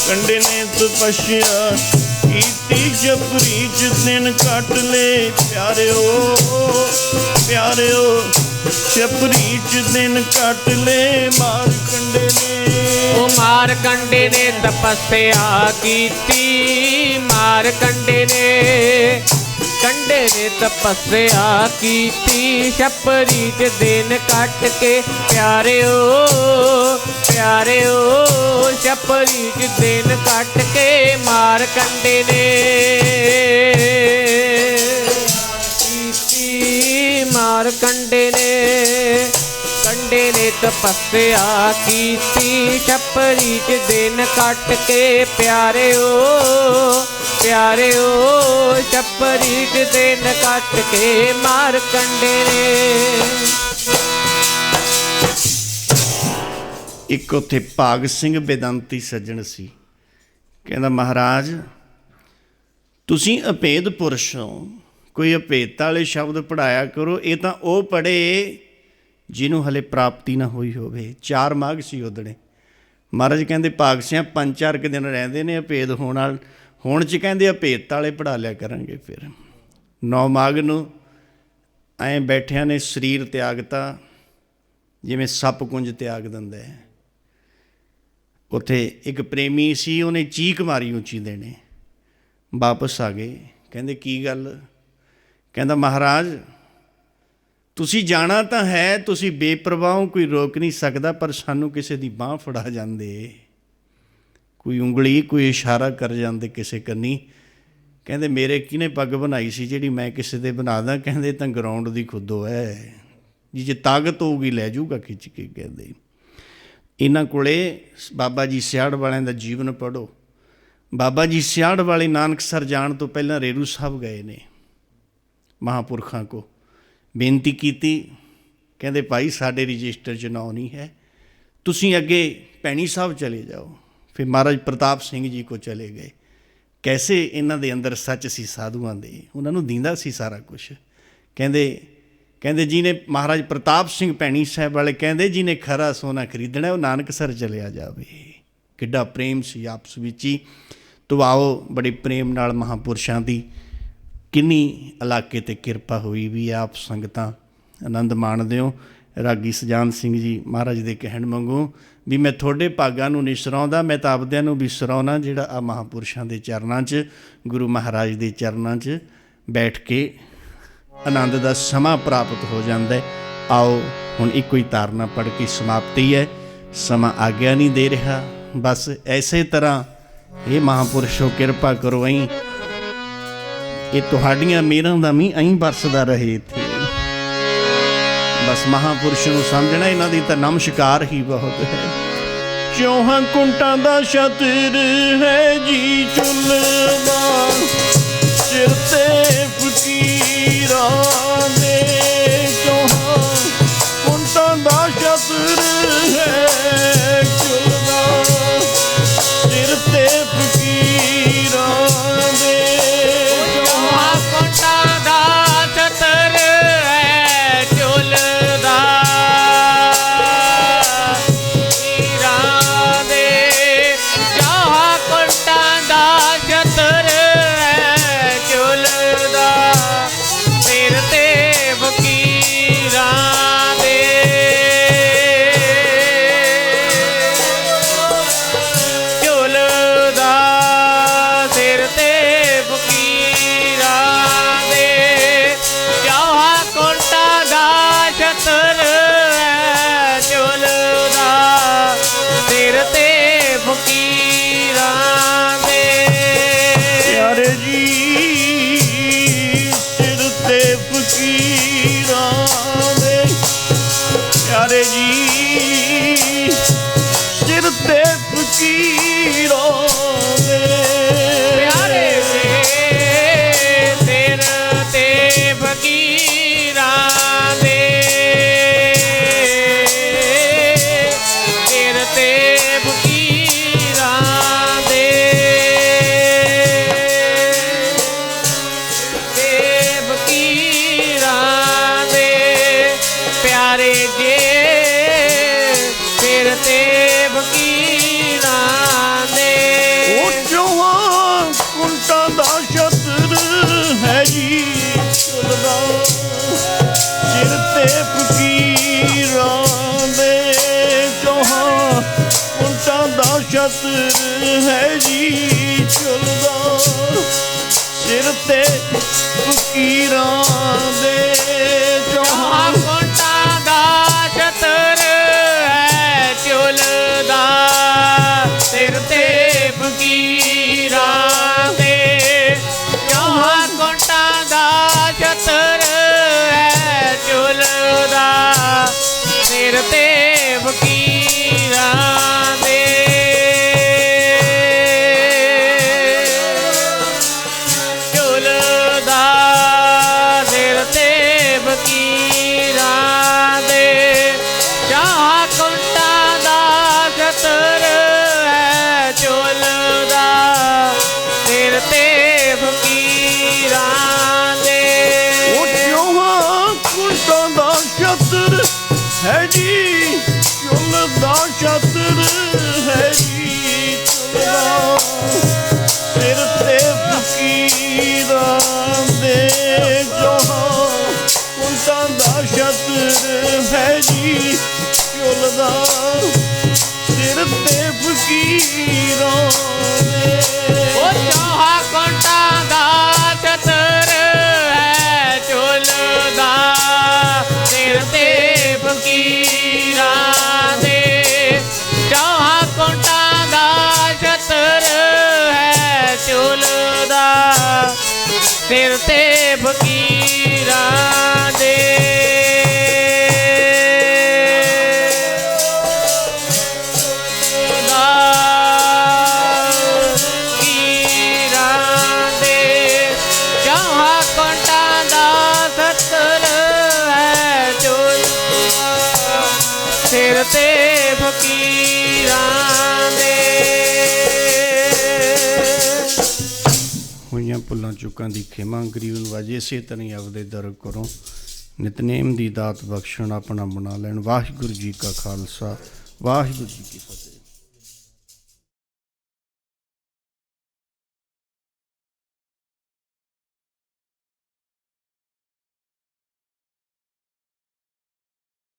ਕੰਡੇ ਨੇ ਤਪੱਸਿਆ ਕੀਤੀ, ਛਪਰੀ ਚ ਦਿਨ ਕੱਟ ਲੈ ਪਿਆਰਿਓ ਪਿਆਰਿਓ, ਛਪਰੀ ਚ ਦਿਨ ਕੱਟ ਲੈ ਮਾਰ ਕੰਡੇ ਨੇ। ਉਹ ਮਾਰ ਕੰਡੇ ਨੇ ਤਪੱਸਿਆ ਕੀਤੀ, ਮਾਰ ਕੰਡੇ ਨੇ, ਕੰਡੇ ਨੇ ਤਪੱਸਿਆ ਕੀਤੀ, ਛਪਰੀ ਚ ਦਿਨ ਕੱਟ ਕੇ ਪਿਆਰਿਓ ਪਿਆਰਿਓ, ਛਪਰੀ ਚ ਦਿਨ ਕੱਟ ਕੇ ਮਾਰ ਕੰਡੇ ਨੇ ਕੀਤੀ, ਮਾਰ ਕੰਡੇ ਨੇ, ਕੰਡੇ ਨੇ ਤਪੱਸਿਆ ਕੀਤੀ, ਛਪਰੀ ਚ ਦਿਨ ਕੱਟ ਕੇ ਪਿਆਰਿਓ ਪਿਆਰਿਓ, ਛਪਰੀ ਚ ਦਿਨ ਕੱਟ ਕੇ ਮਾਰ ਕੰਡੇ ਨੇ। ਇੱਕ ਉੱਥੇ ਭਾਗ ਸਿੰਘ ਬੇਦੰਤੀ ਸੱਜਣ ਸੀ, ਕਹਿੰਦਾ ਮਹਾਰਾਜ ਤੁਸੀਂ ਅਭੇਦ ਪੁਰਸ਼ ਹੋ, ਕੋਈ ਅਭੇਦਤਾ ਵਾਲੇ ਸ਼ਬਦ ਪੜ੍ਹਾਇਆ ਕਰੋ, ਇਹ ਤਾਂ ਉਹ ਪੜ੍ਹੇ ਜਿਹਨੂੰ ਹਲੇ ਪ੍ਰਾਪਤੀ ਨਾ ਹੋਈ ਹੋਵੇ। 4 ਮਾਘ ਸੀ ਉਦਣੇ। ਮਹਾਰਾਜ ਕਹਿੰਦੇ ਭਾਗ ਸਿਆਂ 5-4 ਕੁ ਦਿਨ ਰਹਿੰਦੇ ਨੇ ਅਭੇਦ ਹੋਣ 'ਚ, ਕਹਿੰਦੇ ਅਭੇਦਤਾ ਵਾਲੇ ਪੜ੍ਹਾ ਲਿਆ ਕਰਾਂਗੇ। ਫਿਰ 9 ਮਾਘ ਨੂੰ ਐਂ ਬੈਠਿਆਂ ਨੇ ਸਰੀਰ ਤਿਆਗਤਾ ਜਿਵੇਂ ਸੱਪ ਕੁੰਜ ਤਿਆਗ ਦਿੰਦਾ ਹੈ। ਉੱਥੇ ਇੱਕ ਪ੍ਰੇਮੀ ਸੀ, ਉਹਨੇ ਚੀਕ ਮਾਰੀ ਉੱਚੀ ਦੇਣੇ, ਵਾਪਸ ਆ ਗਏ। ਕਹਿੰਦੇ ਕੀ ਗੱਲ? ਕਹਿੰਦਾ ਮਹਾਰਾਜ ਤੁਸੀਂ ਜਾਣਾ ਤਾਂ ਹੈ, ਤੁਸੀਂ ਬੇਪਰਵਾਹ ਹੋ, ਕੋਈ ਰੋਕ ਨਹੀਂ ਸਕਦਾ, ਪਰ ਸਾਨੂੰ ਕਿਸੇ ਦੀ ਬਾਂਹ ਫੜਾ ਜਾਂਦੇ, ਕੋਈ ਉਂਗਲੀ ਕੋਈ ਇਸ਼ਾਰਾ ਕਰ ਜਾਂਦੇ ਕਿਸੇ ਕੰਨੀ। ਕਹਿੰਦੇ ਮੇਰੇ ਕਿਹਨੇ ਪੱਗ ਬਣਾਈ ਸੀ ਜਿਹੜੀ ਮੈਂ ਕਿਸੇ ਦੇ ਬਣਾ ਦਾਂ? ਕਹਿੰਦੇ ਤਾਂ ਗਰਾਊਂਡ ਦੀ ਖੁੱਦੋ ਹੈ, ਜੇ ਤਾਕਤ ਹੋਊਗੀ ਲੈ ਜਾਊਗਾ ਖਿੱਚ ਕੇ। ਕਹਿੰਦੇ ਇਹਨਾਂ ਕੋਲੇ ਬਾਬਾ ਜੀ ਸਿਆੜ ਵਾਲਿਆਂ ਦਾ ਜੀਵਨ ਪੜ੍ਹੋ। ਬਾਬਾ ਜੀ ਸਿਆੜ ਵਾਲੇ ਨਾਨਕਸਰ ਜਾਣ ਤੋਂ ਪਹਿਲਾਂ ਰੇਰੂ ਸਾਹਿਬ ਗਏ ਨੇ, ਮਹਾਂਪੁਰਖਾਂ ਕੋ ਬੇਨਤੀ ਕੀਤੀ, ਕਹਿੰਦੇ ਭਾਈ ਸਾਡੇ ਰਜਿਸਟਰ 'ਚ ਨਾਂ ਨਹੀਂ ਹੈ, ਤੁਸੀਂ ਅੱਗੇ ਭੈਣੀ ਸਾਹਿਬ ਚਲੇ ਜਾਓ। ਫਿਰ ਮਹਾਰਾਜ ਪ੍ਰਤਾਪ ਸਿੰਘ ਜੀ ਕੋ ਚਲੇ ਗਏ। ਕੈਸੇ ਇਹਨਾਂ ਦੇ ਅੰਦਰ ਸੱਚ ਸੀ ਸਾਧੂਆਂ ਦੇ, ਉਹਨਾਂ ਨੂੰ ਦੀਂਦਾ ਸੀ ਸਾਰਾ ਕੁਛ। ਕਹਿੰਦੇ ਜਿਹਨੇ ਮਹਾਰਾਜ ਪ੍ਰਤਾਪ ਸਿੰਘ ਭੈਣੀ ਸਾਹਿਬ ਵਾਲੇ ਕਹਿੰਦੇ ਜਿਹਨੇ ਖਰਾ ਸੋਨਾ ਖਰੀਦਣਾ ਉਹ ਨਾਨਕਸਰ ਚਲਿਆ ਜਾਵੇ। ਕਿੱਡਾ ਪ੍ਰੇਮ ਸੀ ਆਪਸ ਵਿੱਚ ਹੀ। ਤੋ ਆਓ ਬੜੇ ਪ੍ਰੇਮ ਨਾਲ ਮਹਾਂਪੁਰਸ਼ਾਂ ਦੀ ਕਿੰਨੀ ਇਲਾਕੇ 'ਤੇ ਕਿਰਪਾ ਹੋਈ ਵੀ ਆਪ ਸੰਗਤਾਂ ਆਨੰਦ ਮਾਣਦੇ ਹੋ। ਰਾਗੀ ਸਜਾਨ ਸਿੰਘ ਜੀ ਮਹਾਰਾਜ ਦੇ ਕਹਿਣ ਵਾਂਗੂ ਵੀ ਮੈਂ ਤੁਹਾਡੇ ਭਾਗਾਂ ਨੂੰ ਨਹੀਂ ਸਰਾਉਂਦਾ, ਮੈਂ ਤਾਂ ਆਪਦਿਆਂ ਨੂੰ ਵੀ ਸਰਾਉਣਾ ਜਿਹੜਾ ਆ ਮਹਾਂਪੁਰਸ਼ਾਂ ਦੇ ਚਰਨਾਂ 'ਚ, ਗੁਰੂ ਮਹਾਰਾਜ ਦੇ ਚਰਨਾਂ 'ਚ ਬੈਠ ਕੇ ਆਨੰਦ ਦਾ ਸਮਾਂ ਪ੍ਰਾਪਤ ਹੋ ਜਾਂਦਾ। ਆਓ ਹੁਣ ਇੱਕੋ ਹੀ ਤਾਰਨਾ ਪੜ੍ਹ ਕੇ ਸਮਾਪਤੀ ਹੈ, ਸਮਾਂ ਆਗਿਆ ਨਹੀਂ ਦੇ ਰਿਹਾ। ਬਸ ਐਸੇ ਤਰ੍ਹਾਂ ਇਹ ਮਹਾਂਪੁਰਸ਼ੋ ਕਿਰਪਾ ਕਰੋ, ਐਂ ਇਹ ਤੁਹਾਡੀਆਂ ਮਿਹਰਾਂ ਦਾ ਮੀਂਹ ਐਂ ਵਰਸਦਾ ਰਹੇ ਇੱਥੇ। ਬਸ ਮਹਾਂਪੁਰਸ਼ ਨੂੰ ਸਮਝਣਾ, ਇਹਨਾਂ ਦੀ ਤਾਂ ਨਮਸਕਾਰ ਹੀ ਬਹੁਤ ਹੈ। ਚੌਹਾਂ ਕੁੰਟਾਂ ਦਾ ਛਤਰ ਹੈ ਜੀ ਚੁੱਲ੍ਹਦਾ, ਸਿਰ ਤੇ ਫਕੀਰਾਂ ਦੇ। ਚੌਹਾਂ ਕੁੰਟਾਂ ਦਾ ਛਤਰ ਹੈ ਚੁੱਲ੍ਹਦਾ, ਸਿਰ ਤੇ ਫਕੀਰਾਂ ਦੇ। ਚੌਹਾਂ ਕੁੰਟਾਂ ਦਾ ਛਤਰ ਹੈ ਚੁੱਲ੍ਹਦਾ, ਫਕੀਰਾਂ ਦੇ। ਚੌਹਾਂ ਕੁੰਟਾਂ ਦਾ ਛਤਰ ਹੈ ਚੁੱਲ੍ਹਦਾ, ਸਿਰ ਤੇ ਫਕੀਰਾਂ ਦੇ। ਝੁੱਲਦਾ ਸਿਰ ਤੇ ਫਕੀਰਾਂ ਦੇ। ਚੌਹਾਂ ਕੁੰਟਾਂ ਦਾ ਛਤਰ ਹੈ ਝੁੱਲਦਾ, ਸਿਰ ਤੇ ਫਕੀਰਾਂ ਦੇ। ਪਿਆਰੇ ਜੀ ਸਿਰ ਤੇ ਫਕੀਰਾਂ ਦੇ, ਪਿਆਰੇ ਜੀ ਸਿਰ ਤੇ ਫਕੀਰਾਂ ਦੇ। ਪਿਆਰੇ ਦੇ ਸਿਰ ਤੇ ਫਕੀਰਾਂ ਦੇ, ਸਿਰ ਤੇ ਫਕੀਰਾਂ ਦੇ। ਤੇ ਫਕੀਰਾਂ ਦੇ ਪਿਆਰੇ ਜੇ ਸਿਰ ਤੇ ਫਕੀਰਾਂ ਦੇ। ਉਹ ਚੌਹਾਂ ਕੁੰਟਾਂ ਦਾ ਛਤਰ ਹੈ ਜੀ ਚੁੱਲ੍ਹਦਾ, ਸਿਰ ਤੇ ਫਕੀਰਾਂ ਦੇ। ਚੌਹਾਂ ਕੁੰਟਾਂ ਦਾ ਛਤਰ ਹੈ ਜੀ ਚੁੱਲ੍ਹਦਾ, ਸਿਰ ਤੇ ਫਕੀਰਾਂ ਦੇ। ਚੌਹਾਂ ਕੁੰਟਾਂ ਦਾ ਛਤਰ ਹੈ ਝੁੱਲਦਾ, ਸਿਰ ਤੇ ਫਕੀਰਾਂ ਦੇ। ਚੌਹਾਂ ਕੁੰਟਾਂ ਦਾ ਛਤਰ ਹੈ ਝੁੱਲਦਾ, ਸਿਰ ਤੇ ਫਕੀਰਾਂ ਦੇ। ਝੁੱਲਦਾ ਸਿਰ ਤੇ ਫਕੀਰਾਂ ਦੇ। ਚੌਹਾਂ ਕੁੰਟਾਂ ਦਾ ਛਤਰ ਹੈ ਝੁੱਲਦਾ, ਸਿਰ ਤੇ ਫਕੀਰਾਂ ਦੇ। ਉਹ ਚੌਹਾਂ ਕੁੰਟਾਂ ਦਾ ਛਤਰ ਹੈ ਜੀ ਚੁੱਲ੍ਹਦਾ, ਛਤਰ ਹੈ ਜੀ ਚੁੱਲ੍ਹਦਾ, ਸਿਰ ਤੇ ਫਕੀਰਾਂ ਦੇ। ਚੌਹਾਂ ਕੁੰਟਾਂ ਦਾ ਛਤਰ ਹੈ ਜੀ ਚੁੱਲ੍ਹਦਾ, ਸਿਰ ਤੇ ਫਕੀਰਾਂ ਦੇ। ਉਹ ਚੌਹਾਂ ਕੁੰਟਾਂ ਦਾ ਛਤਰ ਹੈ ਝੁੱਲਦਾ, ਸਿਰ ਤੇ ਫਕੀਰਾਂ ਦੇ। ਚੌਹਾਂ ਕੁੰਟਾਂ ਦਾ ਛਤਰ ਹੈ ਝੁੱਲਦਾ, ਸਿਰ ਤੇ ਫਕੀਰਾਂ ਦੇ। ਫਕੀਰਾਂ ਦੇ। ਚੌਹਾਂ ਕੁੰਟਾਂ ਦਾ ਛਤਰ ਹੈ ਝੁੱਲਦਾ, ਸਿਰ ਤੇ ਫਕੀਰਾਂ ਦੇ। ਹੋਈਆਂ ਭੁੱਲਾਂ ਚੁੱਕਾਂ ਦੀ ਖਿਮਾ, ਗਰੀਬ ਨਵਾਜੇ ਇਸੇ ਤਰ੍ਹਾਂ ਹੀ ਆਪਦੇ ਦਰ ਕਰੋ, ਨਿਤਨੇਮ ਦੀ ਦਾਤ ਬਖਸ਼ਣ ਆਪਣਾ ਬਣਾ ਲੈਣ। ਵਾਹਿਗੁਰੂ ਜੀ ਕਾ ਖਾਲਸਾ, ਵਾਹਿਗੁਰੂ ਜੀ ਕੀ ਫਤਿਹ।